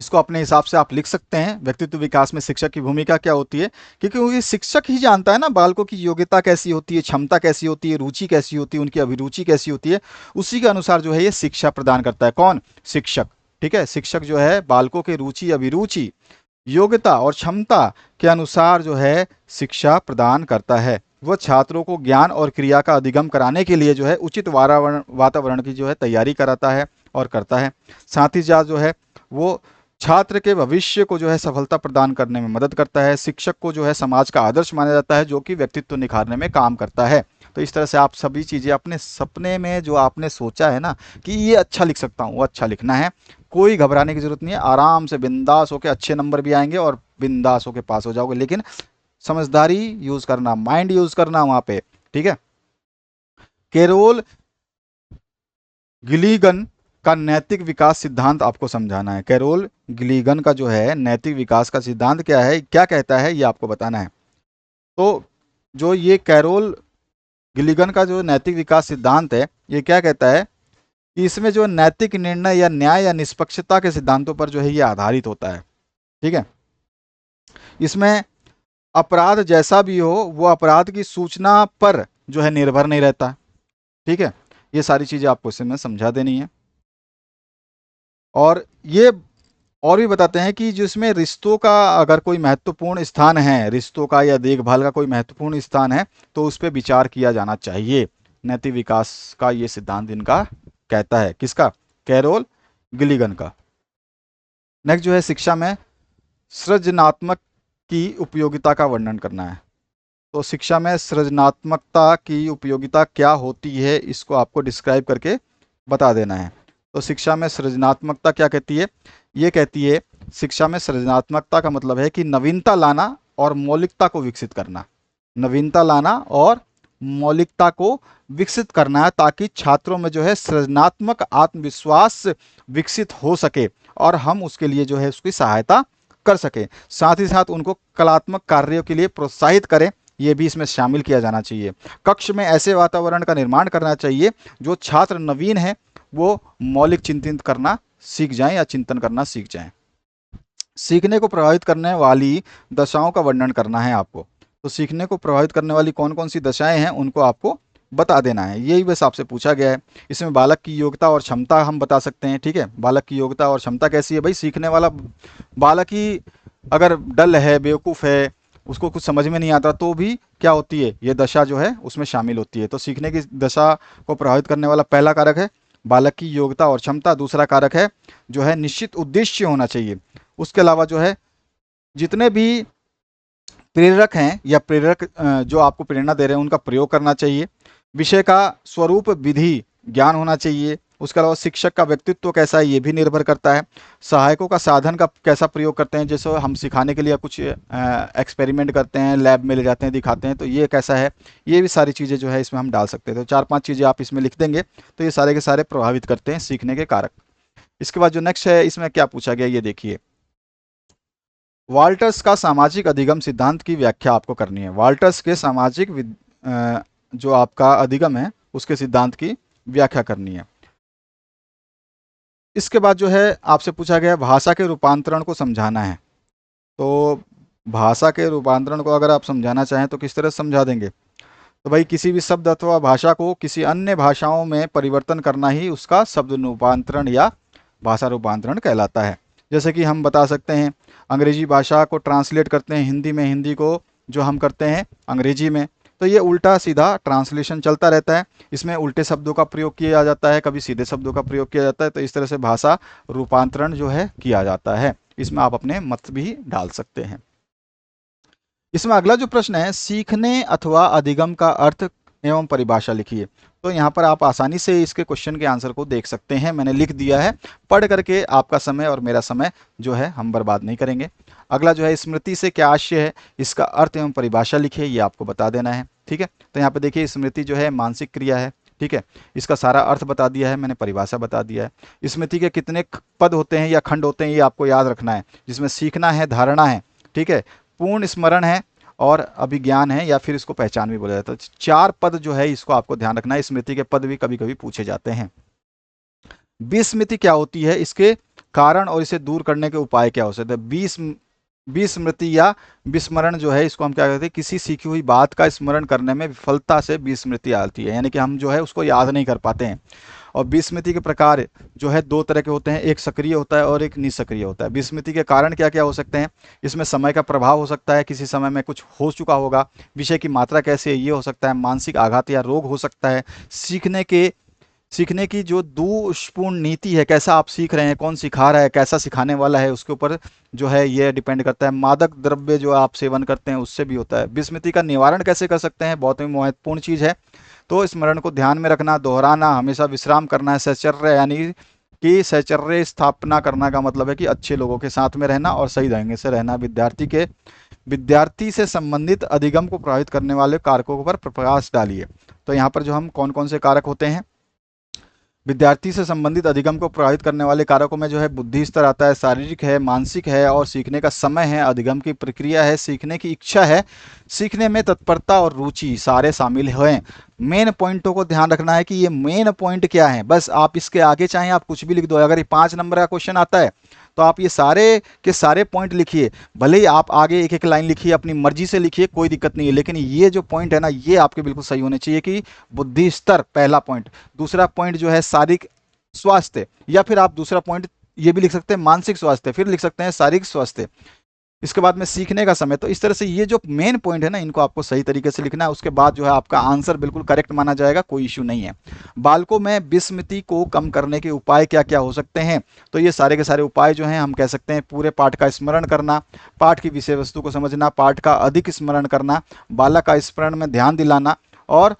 इसको अपने हिसाब से आप लिख सकते हैं, व्यक्तित्व विकास में शिक्षक की भूमिका क्या होती है, क्योंकि शिक्षक ही जानता है ना बालकों की योग्यता कैसी होती है, क्षमता कैसी होती है, रुचि कैसी होती है, उनकी अभिरुचि कैसी होती है। उसी के अनुसार जो है ये शिक्षा प्रदान करता है। कौन? शिक्षक। ठीक है, शिक्षक जो है बालकों के रुचि, अभिरुचि, योग्यता और क्षमता के अनुसार जो है शिक्षा प्रदान करता है। वह छात्रों को ज्ञान और क्रिया का अधिगम कराने के लिए जो है उचित वातावरण की जो है तैयारी कराता है और करता है। साथ ही साथ जो है वो छात्र के भविष्य को जो है सफलता प्रदान करने में मदद करता है। शिक्षक को जो है समाज का आदर्श माना जाता है, जो कि व्यक्तित्व निखारने में काम करता है। तो इस तरह से आप सभी चीज़ें अपने सपने में जो आपने सोचा है ना कि ये अच्छा लिख सकता हूँ, वो अच्छा लिखना है। कोई घबराने की जरूरत नहीं है, आराम से बिंदास होकर अच्छे नंबर भी आएंगे और बिंदास होकर पास हो जाओगे। लेकिन समझदारी यूज करना, माइंड यूज करना वहां पे। ठीक है। कैरोल गिलीगन का नैतिक विकास सिद्धांत आपको समझाना है। कैरोल गिलीगन का जो है नैतिक विकास का सिद्धांत क्या है, क्या कहता है, ये आपको बताना है। तो जो ये कैरोल गिलीगन का जो नैतिक विकास सिद्धांत है, ये क्या कहता है कि इसमें जो नैतिक निर्णय या न्याय या निष्पक्षता के सिद्धांतों पर जो है ये आधारित होता है। ठीक है। इसमें अपराध जैसा भी हो वो अपराध की सूचना पर जो है निर्भर नहीं रहता। ठीक है, ये सारी चीजें आपको इसमें समझा देनी है। और ये और भी बताते हैं कि जिसमें रिश्तों का अगर कोई महत्वपूर्ण स्थान है, रिश्तों का या देखभाल का कोई महत्वपूर्ण स्थान है, तो उस पर विचार किया जाना चाहिए। नैतिक विकास का ये सिद्धांत इनका कहता है। किसका? कैरोल गिलीगन का। नेक्स्ट जो है शिक्षा में सृजनात्मक की उपयोगिता का वर्णन करना है। तो शिक्षा में सृजनात्मकता की उपयोगिता क्या होती है, इसको आपको डिस्क्राइब करके बता देना है। तो शिक्षा में सृजनात्मकता क्या कहती है? ये कहती है शिक्षा में सृजनात्मकता का मतलब है कि नवीनता लाना और मौलिकता को विकसित करना। नवीनता लाना और मौलिकता को विकसित करना है, ताकि छात्रों में जो है सृजनात्मक आत्मविश्वास विकसित हो सके और हम उसके लिए जो है उसकी सहायता कर सके। साथ ही साथ उनको कलात्मक कार्यों के लिए प्रोत्साहित करें, ये भी इसमें शामिल किया जाना चाहिए। कक्ष में ऐसे वातावरण का निर्माण करना चाहिए जो छात्र नवीन है वो मौलिक चिंतन करना सीख जाएं या चिंतन करना सीख जाएं। सीखने को प्रभावित करने वाली दशाओं का वर्णन करना है आपको। तो सीखने को प्रभावित करने वाली कौन कौन सी दशाएं हैं उनको आपको बता देना है। यही बस आपसे पूछा गया है। इसमें बालक की योग्यता और क्षमता हम बता सकते हैं। ठीक है, बालक की योग्यता और क्षमता कैसी है? भाई सीखने वाला बालक ही अगर डल है, बेवकूफ़ है, उसको कुछ समझ में नहीं आता, तो भी क्या होती है, ये दशा जो है उसमें शामिल होती है। तो सीखने की दशा को प्रभावित करने वाला पहला कारक है बालक की योग्यता और क्षमता। दूसरा कारक है जो है निश्चित उद्देश्य होना चाहिए। उसके अलावा जो है जितने भी प्रेरक हैं या प्रेरक जो आपको प्रेरणा दे रहे हैं उनका प्रयोग करना चाहिए। विषय का स्वरूप, विधि, ज्ञान होना चाहिए। उसके अलावा शिक्षक का व्यक्तित्व कैसा है ये भी निर्भर करता है। सहायकों का साधन का कैसा प्रयोग करते हैं, जैसे हम सिखाने के लिए कुछ एक्सपेरिमेंट करते हैं, लैब में ले जाते हैं, दिखाते हैं, तो ये कैसा है, ये भी सारी चीज़ें जो है इसमें हम डाल सकते हैं। तो 4-5 चीज़ें आप इसमें लिख देंगे तो ये सारे के सारे प्रभावित करते हैं सीखने के कारक। इसके बाद जो नेक्स्ट है इसमें क्या पूछा गया ये देखिए। वाल्टर्स का सामाजिक अधिगम सिद्धांत की व्याख्या आपको करनी है। वाल्टर्स के सामाजिक जो आपका अधिगम है उसके सिद्धांत की व्याख्या करनी है। इसके बाद जो है आपसे पूछा गया भाषा के रूपांतरण को समझाना है। तो भाषा के रूपांतरण को अगर आप समझाना चाहें तो किस तरह समझा देंगे? तो भाई किसी भी शब्द अथवा भाषा को किसी अन्य भाषाओं में परिवर्तन करना ही उसका शब्द रूपांतरण या भाषा रूपांतरण कहलाता है। जैसे कि हम बता सकते हैं अंग्रेजी भाषा को ट्रांसलेट करते हैं हिंदी में, हिंदी को जो हम करते हैं अंग्रेजी में, तो ये उल्टा सीधा ट्रांसलेशन चलता रहता है। इसमें उल्टे शब्दों का प्रयोग किया जाता है, कभी सीधे शब्दों का प्रयोग किया जाता है। तो इस तरह से भाषा रूपांतरण जो है किया जाता है। इसमें आप अपने मत भी डाल सकते हैं। इसमें अगला जो प्रश्न है, सीखने अथवा अधिगम का अर्थ एवं परिभाषा लिखिए। तो यहाँ पर आप आसानी से इसके क्वेश्चन के आंसर को देख सकते हैं, मैंने लिख दिया है। पढ़ करके आपका समय और मेरा समय जो है हम बर्बाद नहीं करेंगे। अगला जो है स्मृति से क्या आशय है, इसका अर्थ एवं परिभाषा लिखिए, ये आपको बता देना है। ठीक है, तो यहाँ पे देखिए स्मृति जो है मानसिक क्रिया है। ठीक है, इसका सारा अर्थ बता दिया है मैंने, परिभाषा बता दिया है। स्मृति के कितने पद होते हैं या खंड होते हैं ये आपको याद रखना है, जिसमें सीखना है, धारणा है, ठीक है, पूर्ण स्मरण है और अभिज्ञान है, या फिर इसको पहचान भी बोला जाता है। 4 पद जो है इसको आपको ध्यान रखना है। स्मृति के पद भी कभी कभी पूछे जाते हैं। विस्मृति क्या होती है, इसके कारण और इसे दूर करने के उपाय क्या हो सकते हैं। विस्मृति या विस्मरण जो है इसको हम क्या कहते हैं, किसी सीखी हुई बात का स्मरण करने में विफलता से विस्मृति आती है, यानी कि हम जो है उसको याद नहीं कर पाते हैं। और विस्मृति के प्रकार जो है 2 तरह के होते हैं, एक सक्रिय होता है और एक निष्क्रिय होता है। विस्मृति के कारण क्या क्या हो सकते हैं, इसमें समय का प्रभाव हो सकता है, किसी समय में कुछ हो चुका होगा, विषय की मात्रा कैसी है ये हो सकता है, मानसिक आघात या रोग हो सकता है, सीखने की जो दोषपूर्ण नीति है, कैसा आप सीख रहे हैं, कौन सिखा रहा है, कैसा सिखाने वाला है, उसके ऊपर जो है ये डिपेंड करता है। मादक द्रव्य जो आप सेवन करते हैं उससे भी होता है। विस्मृति का निवारण कैसे कर सकते हैं, बहुत ही महत्वपूर्ण चीज़ है। तो स्मरण को ध्यान में रखना, दोहराना, हमेशा विश्राम करना है, सहचर्य यानी कि सहचर्य स्थापना करना का मतलब है कि अच्छे लोगों के साथ में रहना और सही ढंग से रहना। विद्यार्थी से संबंधित अधिगम को प्रभावित करने वाले कारकों पर प्रकाश डालिए। तो यहाँ पर जो हम कौन कौन से कारक होते हैं, विद्यार्थी से संबंधित अधिगम को प्रभावित करने वाले कारकों में जो है बुद्धि स्तर आता है, शारीरिक है, मानसिक है और सीखने का समय है, अधिगम की प्रक्रिया है, सीखने की इच्छा है, सीखने में तत्परता और रुचि, सारे शामिल हैं। मेन पॉइंटों को ध्यान रखना है कि ये मेन पॉइंट क्या है, बस आप इसके आगे चाहें आप कुछ भी लिख दो। अगर ये 5 नंबर का क्वेश्चन आता है तो आप ये सारे के सारे पॉइंट लिखिए, भले ही आप आगे एक एक लाइन लिखिए, अपनी मर्जी से लिखिए, कोई दिक्कत नहीं है, लेकिन ये जो पॉइंट है ना ये आपके बिल्कुल सही होने चाहिए कि बुद्धि स्तर पहला पॉइंट, दूसरा पॉइंट जो है शारीरिक स्वास्थ्य, या फिर आप दूसरा पॉइंट ये भी लिख सकते हैं मानसिक स्वास्थ्य, फिर लिख सकते हैं शारीरिक स्वास्थ्य, इसके बाद में सीखने का समय। तो इस तरह से ये जो मेन पॉइंट है ना इनको आपको सही तरीके से लिखना है, उसके बाद जो है आपका आंसर बिल्कुल करेक्ट माना जाएगा, कोई इश्यू नहीं है। बालकों में विस्मृति को कम करने के उपाय क्या क्या हो सकते हैं, तो ये सारे के सारे उपाय जो हैं हम कह सकते हैं पूरे पाठ का स्मरण करना, पाठ की विषय वस्तु को समझना, पाठ का अधिक स्मरण करना, बालक का स्मरण में ध्यान दिलाना और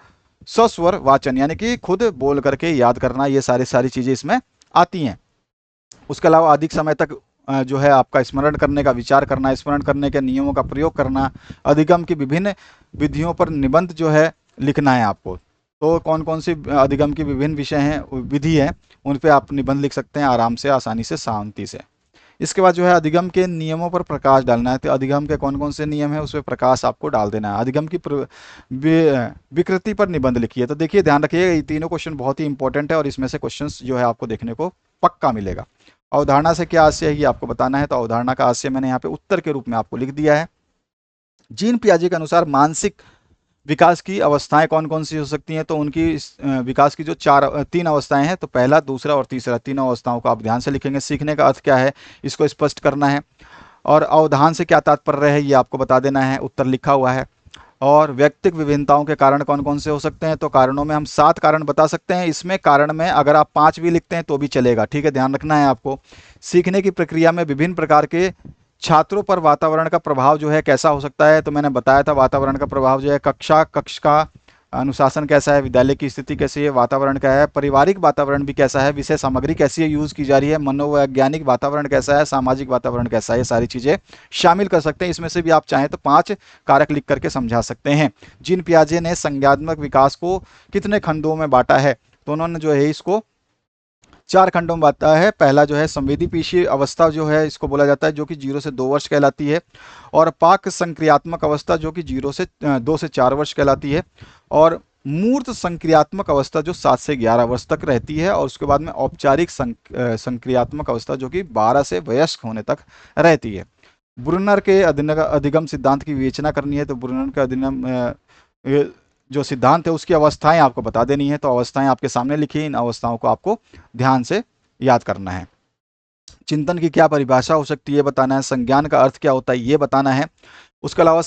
सस्वर वाचन यानी कि खुद बोल करके याद करना, ये सारी चीज़ें इसमें आती हैं। उसके अलावा अधिक समय तक जो है आपका स्मरण करने का विचार करना, स्मरण करने के नियमों का प्रयोग करना, अधिगम की विभिन्न विधियों पर निबंध जो है लिखना है आपको। तो कौन कौन सी अधिगम की विभिन्न विषय हैं, विधि हैं, उन पे आप निबंध लिख सकते हैं आराम से, आसानी से, शांति से। इसके बाद जो है अधिगम के नियमों पर प्रकाश डालना है। तो अधिगम के कौन कौन से नियम है उस पर प्रकाश आपको डाल देना है। अधिगम की विकृति पर निबंध लिखिए। तो देखिए ध्यान रखिएगा ये तीनों क्वेश्चन बहुत ही इंपॉर्टेंट है और इसमें से क्वेश्चन जो है आपको देखने को पक्का मिलेगा। अवधारणा से क्या आशय है ये आपको बताना है। तो अवधारणा का आशय मैंने यहाँ पे उत्तर के रूप में आपको लिख दिया है। जीन पियाजे के अनुसार मानसिक विकास की अवस्थाएं कौन कौन सी हो सकती हैं, तो उनकी विकास की जो 3 अवस्थाएं हैं, तो पहला, दूसरा और तीसरा, तीनों अवस्थाओं को आप ध्यान से लिखेंगे। सीखने का अर्थ क्या है इसको स्पष्ट करना है, और अवधान से क्या तात्पर्य है ये आपको बता देना है, उत्तर लिखा हुआ है। और व्यक्तिगत विभिन्नताओं के कारण कौन कौन से हो सकते हैं, तो कारणों में हम 7 कारण बता सकते हैं। इसमें कारण में अगर आप 5 भी लिखते हैं तो भी चलेगा, ठीक है, ध्यान रखना है आपको। सीखने की प्रक्रिया में विभिन्न प्रकार के छात्रों पर वातावरण का प्रभाव जो है कैसा हो सकता है, तो मैंने बताया था वातावरण का प्रभाव जो है कक्ष का अनुशासन कैसा है, विद्यालय की स्थिति कैसी है, वातावरण क्या है, पारिवारिक वातावरण भी कैसा है, विषय सामग्री कैसी है यूज़ की जा रही है, मनोवैज्ञानिक वातावरण कैसा है, सामाजिक वातावरण कैसा है, ये सारी चीज़ें शामिल कर सकते हैं। इसमें से भी आप चाहें तो 5 कारक लिख करके समझा सकते हैं। जीन पियाजे ने संज्ञानात्मक विकास को कितने खंडों में बांटा है, तो उन्होंने जो है इसको 4 खंडों में बांटा है। पहला जो है संवेदी पेशीय अवस्था जो है इसको बोला जाता है, जो कि 0 से 2 वर्ष कहलाती है, और पाक संक्रियात्मक अवस्था जो कि 2 से 4 वर्ष कहलाती है, और मूर्त संक्रियात्मक अवस्था जो 7 से 11 वर्ष तक रहती है, और उसके बाद में औपचारिक संक्रियात्मक अवस्था जो कि 12 से वयस्क होने तक रहती है। ब्रुनर के अधिगम सिद्धांत की विवेचना करनी है, तो ब्रुनर के अधिगम जो सिद्धांत है उसकी अवस्थाएं आपको बता देनी है। तो अवस्थाएं आपके सामने लिखी, इन अवस्थाओं को आपको ध्यान से याद करना है। चिंतन की क्या परिभाषा हो सकती है बताना है, संज्ञान का अर्थ क्या होता है ये बताना है, उसके अलावा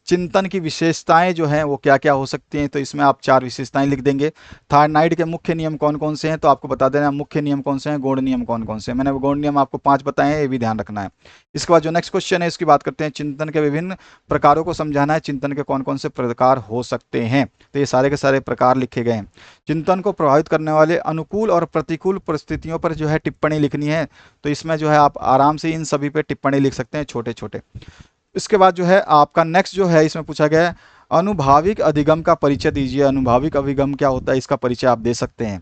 चिंतन की विशेषताएं जो हैं वो क्या क्या हो सकती हैं, तो इसमें आप 4 विशेषताएं लिख देंगे। थायराइड के मुख्य नियम कौन कौन से हैं, तो आपको बता देना मुख्य नियम कौन से हैं, गौण नियम कौन कौन से हैं। मैंने गौण नियम आपको 5 बताए हैं, ये भी ध्यान रखना है। इसके बाद जो नेक्स्ट क्वेश्चन है इसकी बात करते हैं, चिंतन के विभिन्न प्रकारों को समझाना है, चिंतन के कौन कौन से प्रकार हो सकते हैं, तो ये सारे के सारे प्रकार लिखे गए हैं। चिंतन को प्रभावित करने वाले अनुकूल और प्रतिकूल परिस्थितियों पर जो है टिप्पणी लिखनी है, तो इसमें जो है आप आराम से इन सभी पे टिप्पणी लिख सकते हैं, छोटे छोटे। इसके बाद जो है आपका नेक्स्ट जो है इसमें पूछा गया है, अनुभाविक अधिगम का परिचय दीजिए। अनुभाविक अधिगम क्या होता है, इसका परिचय आप दे सकते हैं।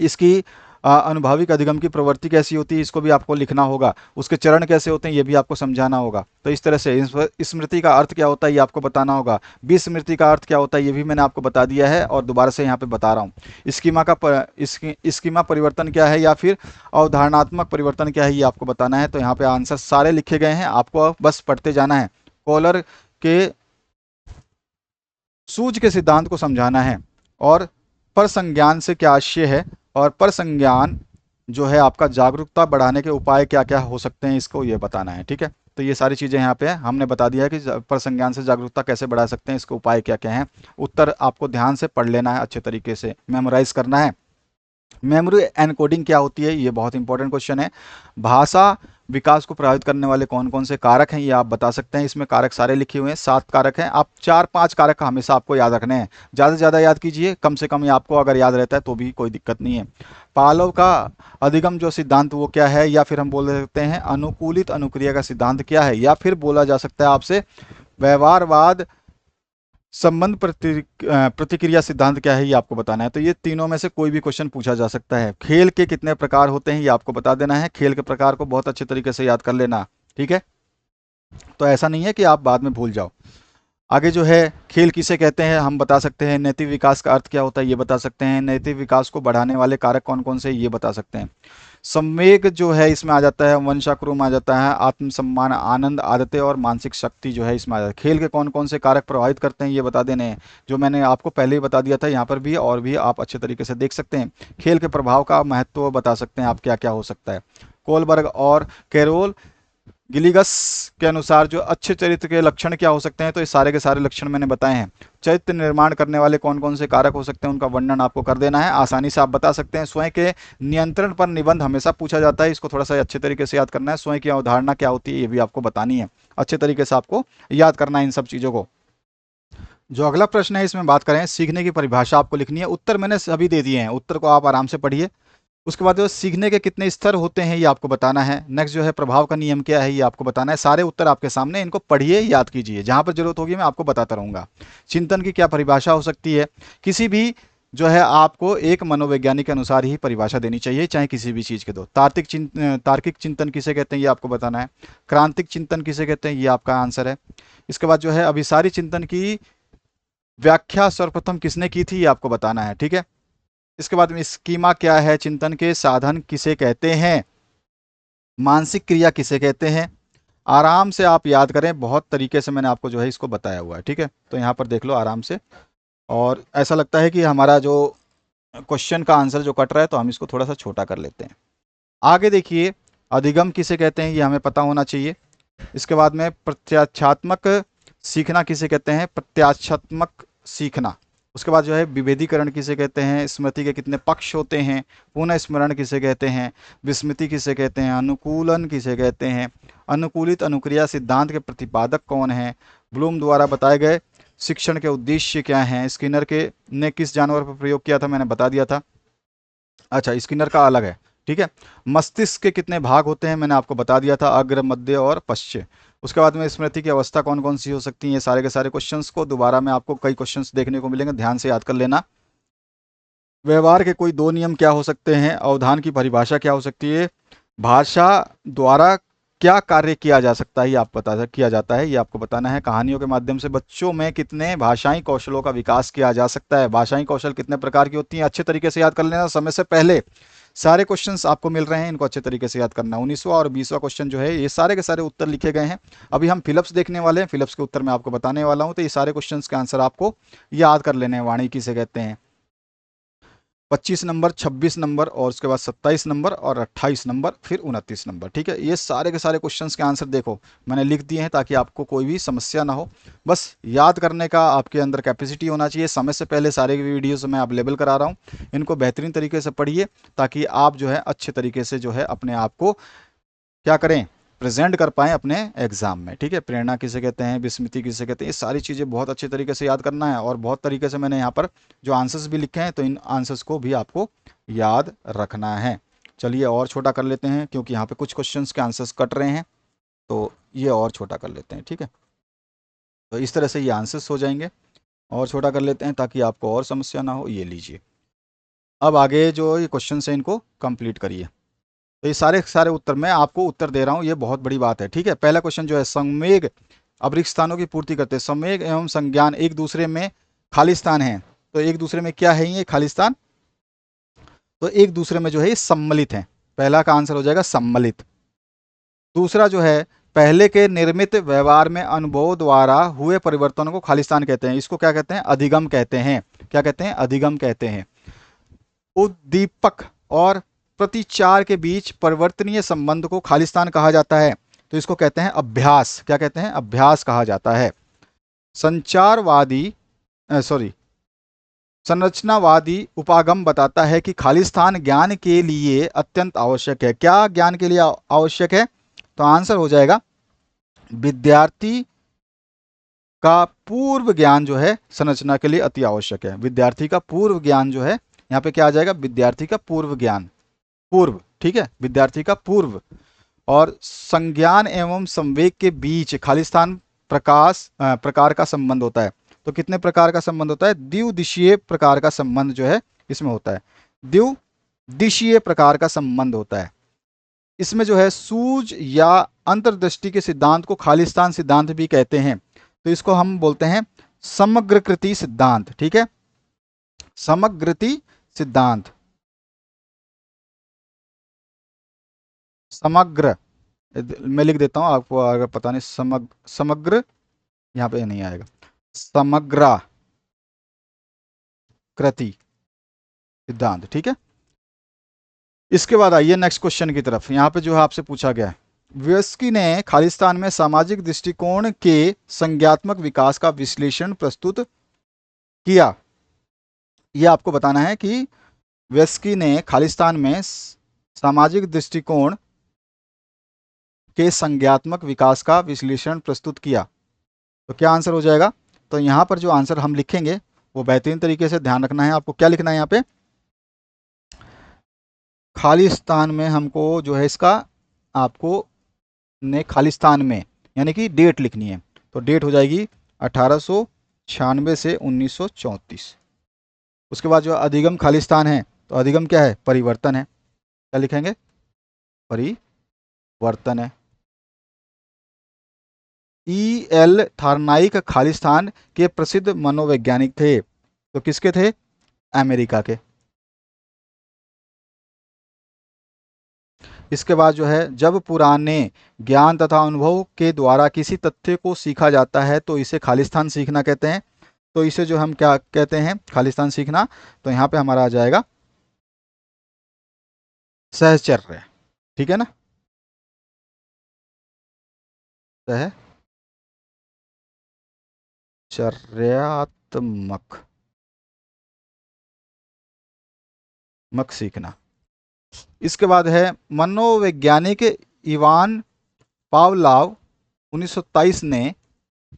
इसकी अनुभाविक अधिगम की प्रवृत्ति कैसी होती है, इसको भी आपको लिखना होगा। उसके चरण कैसे होते हैं, ये भी आपको समझाना होगा। तो इस तरह से स्मृति का अर्थ क्या होता है, ये आपको बताना होगा। विस्मृति का अर्थ क्या होता है, ये भी मैंने आपको बता दिया है और दोबारा से यहाँ पे बता रहा हूँ। स्कीमा परिवर्तन क्या है या फिर अवधारणात्मक परिवर्तन क्या है, ये आपको बताना है। तो यहाँ पे आंसर सारे लिखे गए हैं, आपको बस पढ़ते जाना है। कॉलर के सूझ के सिद्धांत को समझाना है, और परसंज्ञान से क्या आशय है, और परसंज्ञान जो है आपका जागरूकता बढ़ाने के उपाय क्या क्या हो सकते हैं, इसको ये बताना है। ठीक है, तो ये सारी चीज़ें यहाँ पे हमने बता दिया है कि परसंज्ञान से जागरूकता कैसे बढ़ा सकते हैं, इसके उपाय क्या क्या हैं। उत्तर आपको ध्यान से पढ़ लेना है, अच्छे तरीके से मेमोराइज करना है। मेमोरी एनकोडिंग क्या होती है, ये बहुत इंपॉर्टेंट क्वेश्चन है। भाषा विकास को प्रभावित करने वाले कौन कौन से कारक हैं, ये आप बता सकते हैं। इसमें कारक सारे लिखे हुए हैं, 7 कारक हैं। आप 4-5 कारक हमेशा आपको याद रखने हैं, ज़्यादा से ज़्यादा याद कीजिए, कम से कम ये आपको अगर याद रहता है तो भी कोई दिक्कत नहीं है। पावलोव का अधिगम जो सिद्धांत वो क्या है, या फिर हम बोल सकते हैं अनुकूलित अनुक्रिया का सिद्धांत क्या है, या फिर बोला जा सकता है आपसे व्यवहारवाद संबंध प्रतिक्रिया सिद्धांत क्या है, ये आपको बताना है। तो ये तीनों में से कोई भी क्वेश्चन पूछा जा सकता है। खेल के कितने प्रकार होते हैं, ये आपको बता देना है। खेल के प्रकार को बहुत अच्छे तरीके से याद कर लेना, ठीक है। तो ऐसा नहीं है कि आप बाद में भूल जाओ। आगे जो है खेल किसे कहते हैं, हम बता सकते हैं। नैतिक विकास का अर्थ क्या होता है, ये बता सकते हैं। नैतिक विकास को बढ़ाने वाले कारक कौन कौन से, ये बता सकते हैं। संवेग जो है इसमें आ जाता है, वंशाक्रम आ जाता है, आत्मसम्मान, आनंद, आदतें और मानसिक शक्ति जो है इसमें आ जाता है। खेल के कौन कौन से कारक प्रभावित करते हैं, ये बता देने हैं, जो मैंने आपको पहले ही बता दिया था, यहाँ पर भी और भी आप अच्छे तरीके से देख सकते हैं। खेल के प्रभाव का महत्व बता सकते हैं आप, क्या क्या हो सकता है। कोलबर्ग और कैरोल गिलिगस के अनुसार जो अच्छे चरित्र के लक्षण क्या हो सकते हैं, तो ये सारे के सारे लक्षण मैंने बताए हैं। चरित्र निर्माण करने वाले कौन कौन से कारक हो सकते हैं, उनका वर्णन आपको कर देना है, आसानी से आप बता सकते हैं। स्वयं के नियंत्रण पर निबंध हमेशा पूछा जाता है, इसको थोड़ा सा अच्छे तरीके से याद करना है। स्वयं की अवधारणा क्या होती है, ये भी आपको बतानी है, अच्छे तरीके से आपको याद करना है इन सब चीज़ों को। जो अगला प्रश्न है इसमें बात करें, सीखने की परिभाषा आपको लिखनी है। उत्तर मैंने सभी दे दिए हैं, उत्तर को आप आराम से पढ़िए। उसके बाद जो सीखने के कितने स्तर होते हैं, ये आपको बताना है। नेक्स्ट जो है प्रभाव का नियम क्या है, ये आपको बताना है। सारे उत्तर आपके सामने, इनको पढ़िए, याद कीजिए, जहां पर जरूरत होगी मैं आपको बताता रहूंगा। चिंतन की क्या परिभाषा हो सकती है, किसी भी जो है आपको एक मनोवैज्ञानिक के अनुसार ही परिभाषा देनी चाहिए, चाहे किसी भी चीज़ के दो। तार्किक चिंतन किसे कहते हैं, ये आपको बताना है। क्रांतिक चिंतन किसे कहते हैं, ये आपका आंसर है। इसके बाद जो है अभिसारी चिंतन की व्याख्या सर्वप्रथम किसने की थी, ये आपको बताना है, ठीक है। इसके बाद में स्कीमा क्या है, चिंतन के साधन किसे कहते हैं, मानसिक क्रिया किसे कहते हैं। आराम से आप याद करें, बहुत तरीके से मैंने आपको जो है इसको बताया हुआ है, ठीक है। तो यहाँ पर देख लो आराम से, और ऐसा लगता है कि हमारा जो क्वेश्चन का आंसर जो कट रहा है, तो हम इसको थोड़ा सा छोटा कर लेते हैं। आगे देखिए, अधिगम किसे कहते हैं, ये हमें पता होना चाहिए। इसके बाद में प्रत्याक्षात्मक सीखना किसे कहते हैं, प्रत्याक्षात्मक सीखना। उसके बाद जो है विभेदीकरण किसे कहते हैं, स्मृति के कितने पक्ष होते हैं, पुनः स्मरण किसे कहते हैं, विस्मृति किसे कहते हैं, अनुकूलन किसे कहते हैं, अनुकूलित अनुक्रिया सिद्धांत के प्रतिपादक कौन हैं, ब्लूम द्वारा बताए गए शिक्षण के उद्देश्य क्या हैं, स्किनर के ने किस जानवर पर प्रयोग किया था, मैंने बता दिया था। अच्छा, स्किनर का अलग है, ठीक है। मस्तिष्क के कितने भाग होते हैं, मैंने आपको बता दिया था, अग्र, मध्य और पश्चिम। उसके बाद में स्मृति की अवस्था कौन कौन सी हो सकती है, ये सारे के सारे क्वेश्चंस को दोबारा में आपको कई क्वेश्चंस देखने को मिलेंगे, ध्यान से याद कर लेना। व्यवहार के कोई 2 नियम क्या हो सकते हैं, अवधान की परिभाषा क्या हो सकती है, भाषा द्वारा क्या कार्य किया जा सकता है, ये आप बता किया जाता है, ये आपको बताना है। कहानियों के माध्यम से बच्चों में कितने भाषाई कौशलों का विकास किया जा सकता है, भाषाई कौशल कितने प्रकार की होती हैं, अच्छे तरीके से याद कर लेना। समय से पहले सारे क्वेश्चंस आपको मिल रहे हैं, इनको अच्छे तरीके से याद करना। 19वां और 20वां क्वेश्चन जो है, ये सारे के सारे उत्तर लिखे गए हैं। अभी हम फिलिप्स देखने वाले हैं, फिलिप्स के उत्तर मैं आपको बताने वाला हूं। तो ये सारे क्वेश्चंस के आंसर आपको याद कर लेने हैं। वाणी किसे कहते हैं, 25 नंबर, 26 नंबर और उसके बाद 27 नंबर और 28 नंबर, फिर 29 नंबर। ठीक है, ये सारे के सारे क्वेश्चंस के आंसर देखो मैंने लिख दिए हैं ताकि आपको कोई भी समस्या ना हो। बस याद करने का आपके अंदर कैपेसिटी होना चाहिए। समय से पहले सारे वीडियोस मैं अवेलेबल करा रहा हूँ, इनको बेहतरीन तरीके से पढ़िए ताकि आप जो है अच्छे तरीके से जो है अपने आप को क्या करें, प्रेजेंट कर पाएँ अपने एग्जाम में। ठीक है, प्रेरणा किसे कहते हैं, विस्मृति किसे कहते हैं, ये सारी चीज़ें बहुत अच्छे तरीके से याद करना है। और बहुत तरीके से मैंने यहाँ पर जो आंसर्स भी लिखे हैं तो इन आंसर्स को भी आपको याद रखना है। चलिए और छोटा कर लेते हैं क्योंकि यहाँ पे कुछ क्वेश्चंस के आंसर्स कट रहे हैं, तो ये और छोटा कर लेते हैं। ठीक है, तो इस तरह से ये आंसर्स हो जाएंगे। और छोटा कर लेते हैं ताकि आपको और समस्या ना हो। ये लीजिए, अब आगे जो ये क्वेश्चन है इनको कंप्लीट करिए। तो ये सारे सारे उत्तर मैं आपको उत्तर दे रहा हूँ, ये बहुत बड़ी बात है। ठीक है, पहला क्वेश्चन जो है, संवेग अवरिक्त स्थानों की पूर्ति करते हैं। संवेग एवं संज्ञान एक दूसरे में खाली स्थान है, तो एक दूसरे में क्या है ये खाली स्थान, तो एक दूसरे में जो है ये सम्मिलित है। पहला का आंसर हो जाएगा सम्मिलित। दूसरा जो है, पहले के निर्मित व्यवहार में अनुभव द्वारा हुए परिवर्तनों को खालिस्तान कहते हैं। इसको क्या कहते हैं, अधिगम कहते हैं। क्या कहते हैं, अधिगम कहते हैं। उद्दीपक और प्रतिचार के बीच परिवर्तनीय संबंध को खालिस्तान कहा जाता है, तो इसको कहते हैं अभ्यास। क्या कहते हैं, अभ्यास कहा जाता है। संचारवादी संरचनावादी उपागम बताता है कि खालिस्तान ज्ञान के लिए अत्यंत आवश्यक है। क्या ज्ञान के लिए आवश्यक है, तो आंसर हो जाएगा विद्यार्थी का पूर्व ज्ञान जो है संरचना के लिए अति आवश्यक है। विद्यार्थी का पूर्व ज्ञान जो है, यहाँ पे क्या आ जाएगा, विद्यार्थी का पूर्व ज्ञान, पूर्व। ठीक है, विद्यार्थी का पूर्व। और संज्ञान एवं संवेग के बीच खालिस्तान प्रकार का संबंध होता है। तो कितने प्रकार का संबंध होता है, द्विदिशीय प्रकार का संबंध जो है इसमें होता है। द्विदिशीय प्रकार का संबंध होता है। इसमें जो है सूझ या अंतर्दृष्टि के सिद्धांत को खालिस्तान सिद्धांत भी कहते हैं, तो इसको हम बोलते हैं समग्रकृति सिद्धांत। ठीक है, समग्रति सिद्धांत, समग्र, मैं लिख देता हूं आपको अगर पता नहीं, समग्र यहाँ पे नहीं आएगा, समग्रा कृति सिद्धांत। ठीक है, इसके बाद आइए नेक्स्ट क्वेश्चन की तरफ। यहाँ पे जो है आपसे पूछा गया है, व्यस्की ने खालिस्तान में सामाजिक दृष्टिकोण के संज्ञात्मक विकास का विश्लेषण प्रस्तुत किया। यह आपको बताना है कि व्यस्की ने खालिस्तान में सामाजिक दृष्टिकोण के संज्ञात्मक विकास का विश्लेषण प्रस्तुत किया, तो क्या आंसर हो जाएगा। तो यहाँ पर जो आंसर हम लिखेंगे वो बेहतरीन तरीके से ध्यान रखना है आपको। क्या लिखना है यहाँ पे, खालिस्तान में हमको जो है इसका आपको ने खालिस्तान में यानी कि डेट लिखनी है, तो डेट हो जाएगी 1896 से 1934। उसके बाद जो अधिगम खालिस्तान है, तो अधिगम क्या है, परिवर्तन है। क्या लिखेंगे, परिवर्तन है। E.L. थार्नाइक खालिस्तान के प्रसिद्ध मनोवैज्ञानिक थे, तो किसके थे, अमेरिका के। इसके बाद जो है, जब पुराने ज्ञान तथा अनुभव के द्वारा किसी तथ्य को सीखा जाता है तो इसे खालिस्तान सीखना कहते हैं। तो इसे जो हम क्या कहते हैं, खालिस्तान सीखना, तो यहाँ पे हमारा आ जाएगा सहचर्य। ठीक है ना, सहचर्यात्मक सीखना। इसके बाद है, मनोवैज्ञानिक इवान पावलाव 1927 ने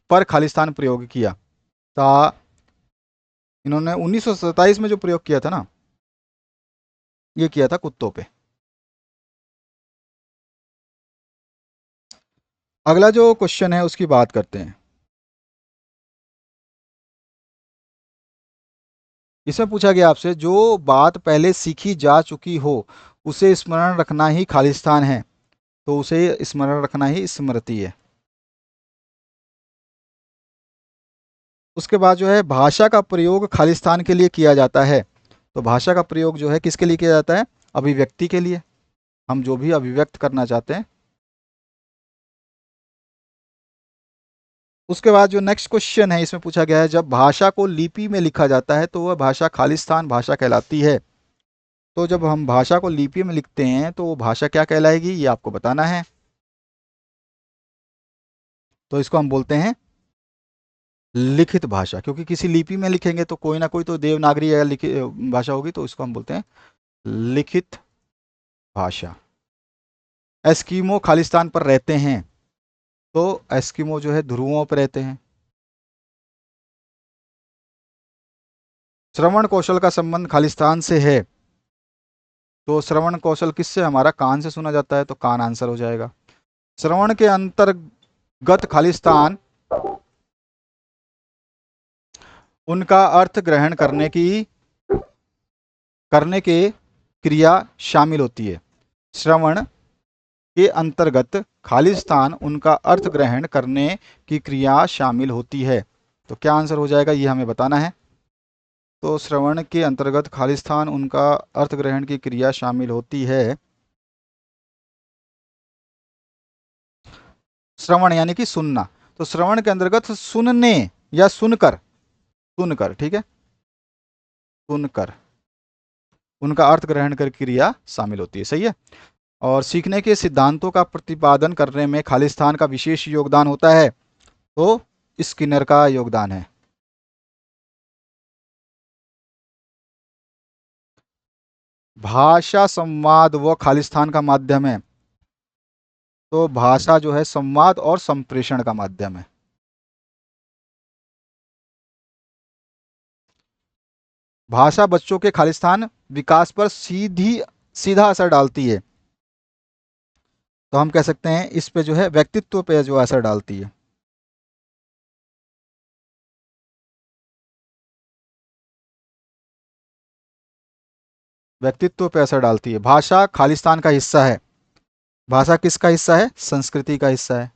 पर खालिस्तान प्रयोग किया था। इन्होंने 1927 में जो प्रयोग किया था ना, ये किया था कुत्तों पे। अगला जो क्वेश्चन है उसकी बात करते हैं। इसमें पूछा गया आपसे, जो बात पहले सीखी जा चुकी हो उसे स्मरण रखना ही खालिस्तान है, तो उसे स्मरण रखना ही स्मृति है। उसके बाद जो है, भाषा का प्रयोग खालिस्तान के लिए किया जाता है, तो भाषा का प्रयोग जो है किसके लिए किया जाता है, अभिव्यक्ति के लिए, हम जो भी अभिव्यक्त करना चाहते हैं। उसके बाद जो नेक्स्ट क्वेश्चन है इसमें पूछा गया है, जब भाषा को लिपि में लिखा जाता है तो वह भाषा खालिस्तान भाषा कहलाती है। तो जब हम भाषा को लिपि में लिखते हैं तो वो भाषा क्या कहलाएगी, ये आपको बताना है। तो इसको हम बोलते हैं लिखित भाषा, क्योंकि किसी लिपि में लिखेंगे तो कोई ना कोई तो देवनागरी या लिखित भाषा होगी, तो इसको हम बोलते हैं लिखित भाषा। एस्किमो खालिस्तान पर रहते हैं, तो एस्किमो जो है ध्रुवों पर रहते हैं। श्रवण कौशल का संबंध खालिस्तान से है, तो श्रवण कौशल किससे, हमारा कान से सुना जाता है, तो कान आंसर हो जाएगा। श्रवण के अंतर्गत खालिस्तान उनका अर्थ ग्रहण करने के क्रिया शामिल होती है। श्रवण के अंतर्गत खालिस्तान उनका अर्थ ग्रहण करने की क्रिया शामिल होती है, तो क्या आंसर हो जाएगा, ये हमें बताना है। तो श्रवण के अंतर्गत खालिस्तान उनका अर्थ ग्रहण की क्रिया शामिल होती है। श्रवण यानी कि सुनना, तो श्रवण के अंतर्गत सुनने या सुनकर, सुनकर, ठीक है, सुनकर उनका अर्थ ग्रहण कर क्रिया शामिल होती है, सही है। और सीखने के सिद्धांतों का प्रतिपादन करने में खालिस्तान का विशेष योगदान होता है, तो स्किनर का योगदान है। भाषा संवाद व खालिस्तान का माध्यम है, तो भाषा जो है संवाद और संप्रेषण का माध्यम है। भाषा बच्चों के खालिस्तान विकास पर सीधा असर डालती है, तो हम कह सकते हैं इस पे जो है व्यक्तित्व पे जो असर डालती है। व्यक्तित्व पे असर डालती है। भाषा खालिस्तान का हिस्सा है। भाषा किसका हिस्सा है, संस्कृति का हिस्सा है।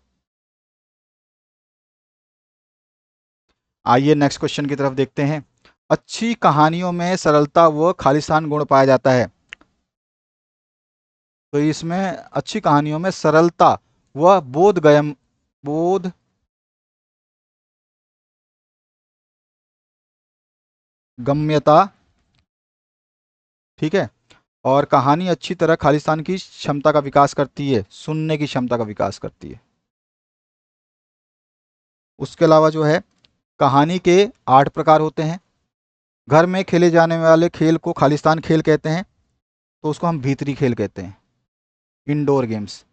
आइए नेक्स्ट क्वेश्चन की तरफ देखते हैं। अच्छी कहानियों में सरलता व खालिस्तान गुण पाया जाता है, तो इसमें अच्छी कहानियों में सरलता व बोध गम्यता, ठीक है, और कहानी अच्छी तरह खालिस्तान की क्षमता का विकास करती है, सुनने की क्षमता का विकास करती है। उसके अलावा जो है कहानी के 8 प्रकार होते हैं। घर में खेले जाने वाले खेल को खालिस्तान खेल कहते हैं, तो उसको हम भीतरी खेल कहते हैं, इंडोर गेम्स।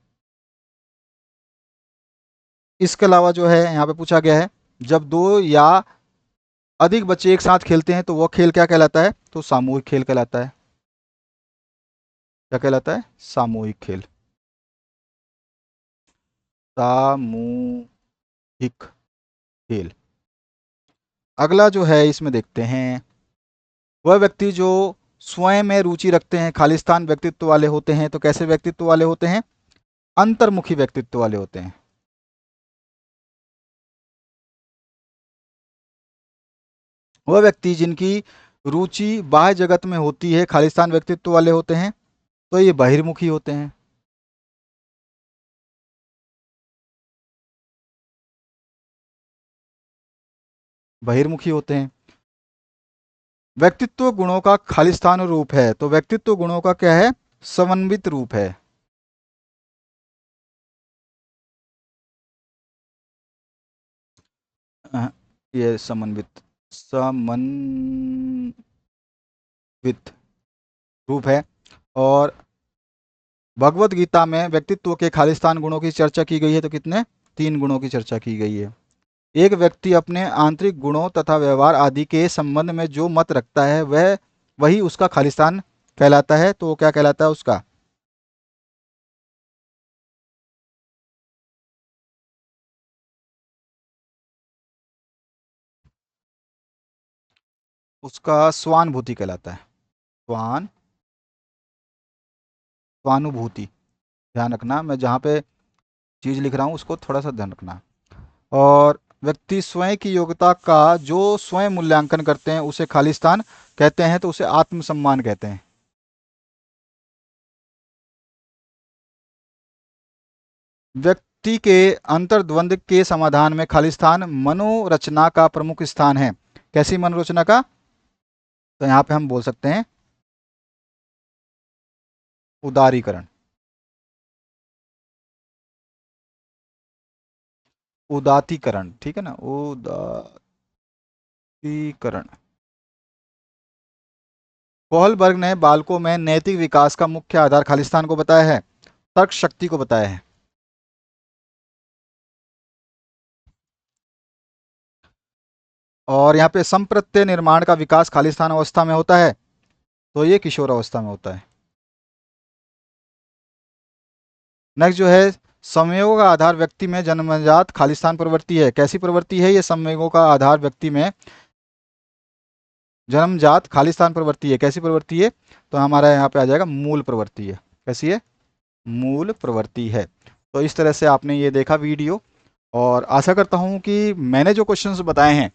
इसके अलावा जो है यहाँ पे पूछा गया है, जब 2 या अधिक बच्चे एक साथ खेलते हैं तो वह खेल क्या कहलाता है, तो सामूहिक खेल कहलाता है। क्या कहलाता है, सामूहिक खेल, सामूहिक खेल। अगला जो है इसमें देखते हैं, वह व्यक्ति जो स्वयं में रुचि रखते हैं खालिस्तान व्यक्तित्व वाले होते हैं, तो कैसे व्यक्तित्व वाले होते हैं, अंतर्मुखी व्यक्तित्व वाले होते हैं। वह व्यक्ति जिनकी रुचि बाह्य जगत में होती है खालिस्तान व्यक्तित्व वाले होते हैं, तो ये बहिर्मुखी होते हैं। बहिर्मुखी होते हैं। व्यक्तित्व गुणों का खालिस्तान रूप है, तो व्यक्तित्व गुणों का क्या है, समन्वित रूप है। ये समन्वित रूप है। और भगवत गीता में व्यक्तित्व के खालिस्तान गुणों की चर्चा की गई है, तो कितने, 3 गुणों की चर्चा की गई है। एक व्यक्ति अपने आंतरिक गुणों तथा व्यवहार आदि के संबंध में जो मत रखता है वह वही उसका खालिस्तान कहलाता है, तो वो क्या कहलाता है उसका, उसका स्वानुभूति कहलाता है। स्वानुभूति, ध्यान रखना, मैं जहाँ पे चीज लिख रहा हूँ उसको थोड़ा सा ध्यान रखना। और व्यक्ति स्वयं की योग्यता का जो स्वयं मूल्यांकन करते हैं उसे खालिस्तान कहते हैं, तो उसे आत्मसम्मान कहते हैं। व्यक्ति के अंतर्द्वंद के समाधान में खालिस्तान मनोरचना का प्रमुख स्थान है। कैसी मनोरचना का, तो यहाँ पे हम बोल सकते हैं उदारीकरण, उदातीकरण, ठीक है ना, उदातीकरण। कोहलबर्ग ने बालकों में नैतिक विकास का मुख्य आधार खालिस्तान को बताया है, तर्क शक्ति को बताया है। और यहाँ पे संप्रत्यय निर्माण का विकास खालिस्तान अवस्था में होता है, तो ये किशोर अवस्था में होता है। नेक्स्ट जो है, संवेगों का आधार व्यक्ति में जन्मजात खालिस्तान प्रवृत्ति है। कैसी प्रवृत्ति है ये? संवेगों का आधार व्यक्ति में जन्मजात खालिस्तान प्रवृत्ति है। कैसी प्रवृत्ति है? तो हमारा यहाँ पे आ जाएगा मूल प्रवृत्ति है। कैसी है? मूल प्रवृत्ति है। तो इस तरह से आपने ये देखा वीडियो, और आशा करता हूँ कि मैंने जो क्वेश्चंस बताए हैं,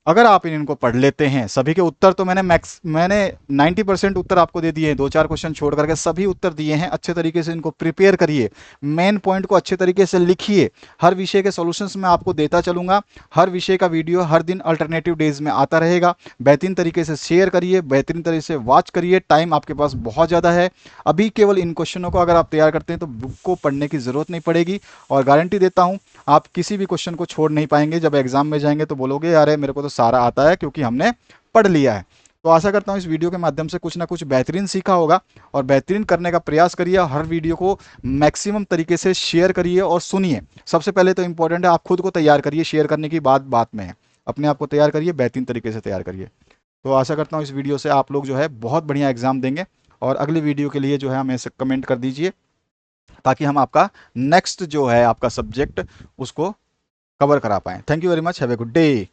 अगर आप इनको पढ़ लेते हैं, सभी के उत्तर तो मैंने 90% उत्तर आपको दे दिए हैं, 2-4 क्वेश्चन छोड़ करके सभी उत्तर दिए हैं। अच्छे तरीके से इनको प्रिपेयर करिए, मेन पॉइंट को अच्छे तरीके से लिखिए। हर विषय के सॉल्यूशंस मैं आपको देता चलूंगा। हर विषय का वीडियो हर दिन अल्टरनेटिव डेज में आता रहेगा। बेहतरीन तरीके से शेयर करिए, बेहतरीन तरीके से वॉच करिए। टाइम आपके पास बहुत ज़्यादा है अभी। केवल इन क्वेश्चनों को अगर आप तैयार करते हैं तो बुक को पढ़ने की ज़रूरत नहीं पड़ेगी, और गारंटी देता हूँ आप किसी भी क्वेश्चन को छोड़ नहीं पाएंगे। जब एग्जाम में जाएंगे तो बोलोगे अरे मेरे को तो सारा आता है, क्योंकि हमने पढ़ लिया है। तो आशा करता हूँ इस वीडियो के माध्यम से कुछ ना कुछ बेहतरीन सीखा होगा, और बेहतरीन करने का प्रयास करिए। हर वीडियो को मैक्सिमम तरीके से शेयर करिए और सुनिए। सबसे पहले तो इंपॉर्टेंट है आप खुद को तैयार करिए, शेयर करने की बात बात में है। अपने आप को तैयार करिए, बेहतरीन तरीके से तैयार करिए। तो आशा करता हूँ इस वीडियो से आप लोग जो है बहुत बढ़िया एग्जाम देंगे, और अगली वीडियो के लिए जो है हमें कमेंट कर दीजिए, ताकि हम आपका नेक्स्ट जो है आपका सब्जेक्ट उसको कवर करा पाएँ। Thank you very much, have a good day.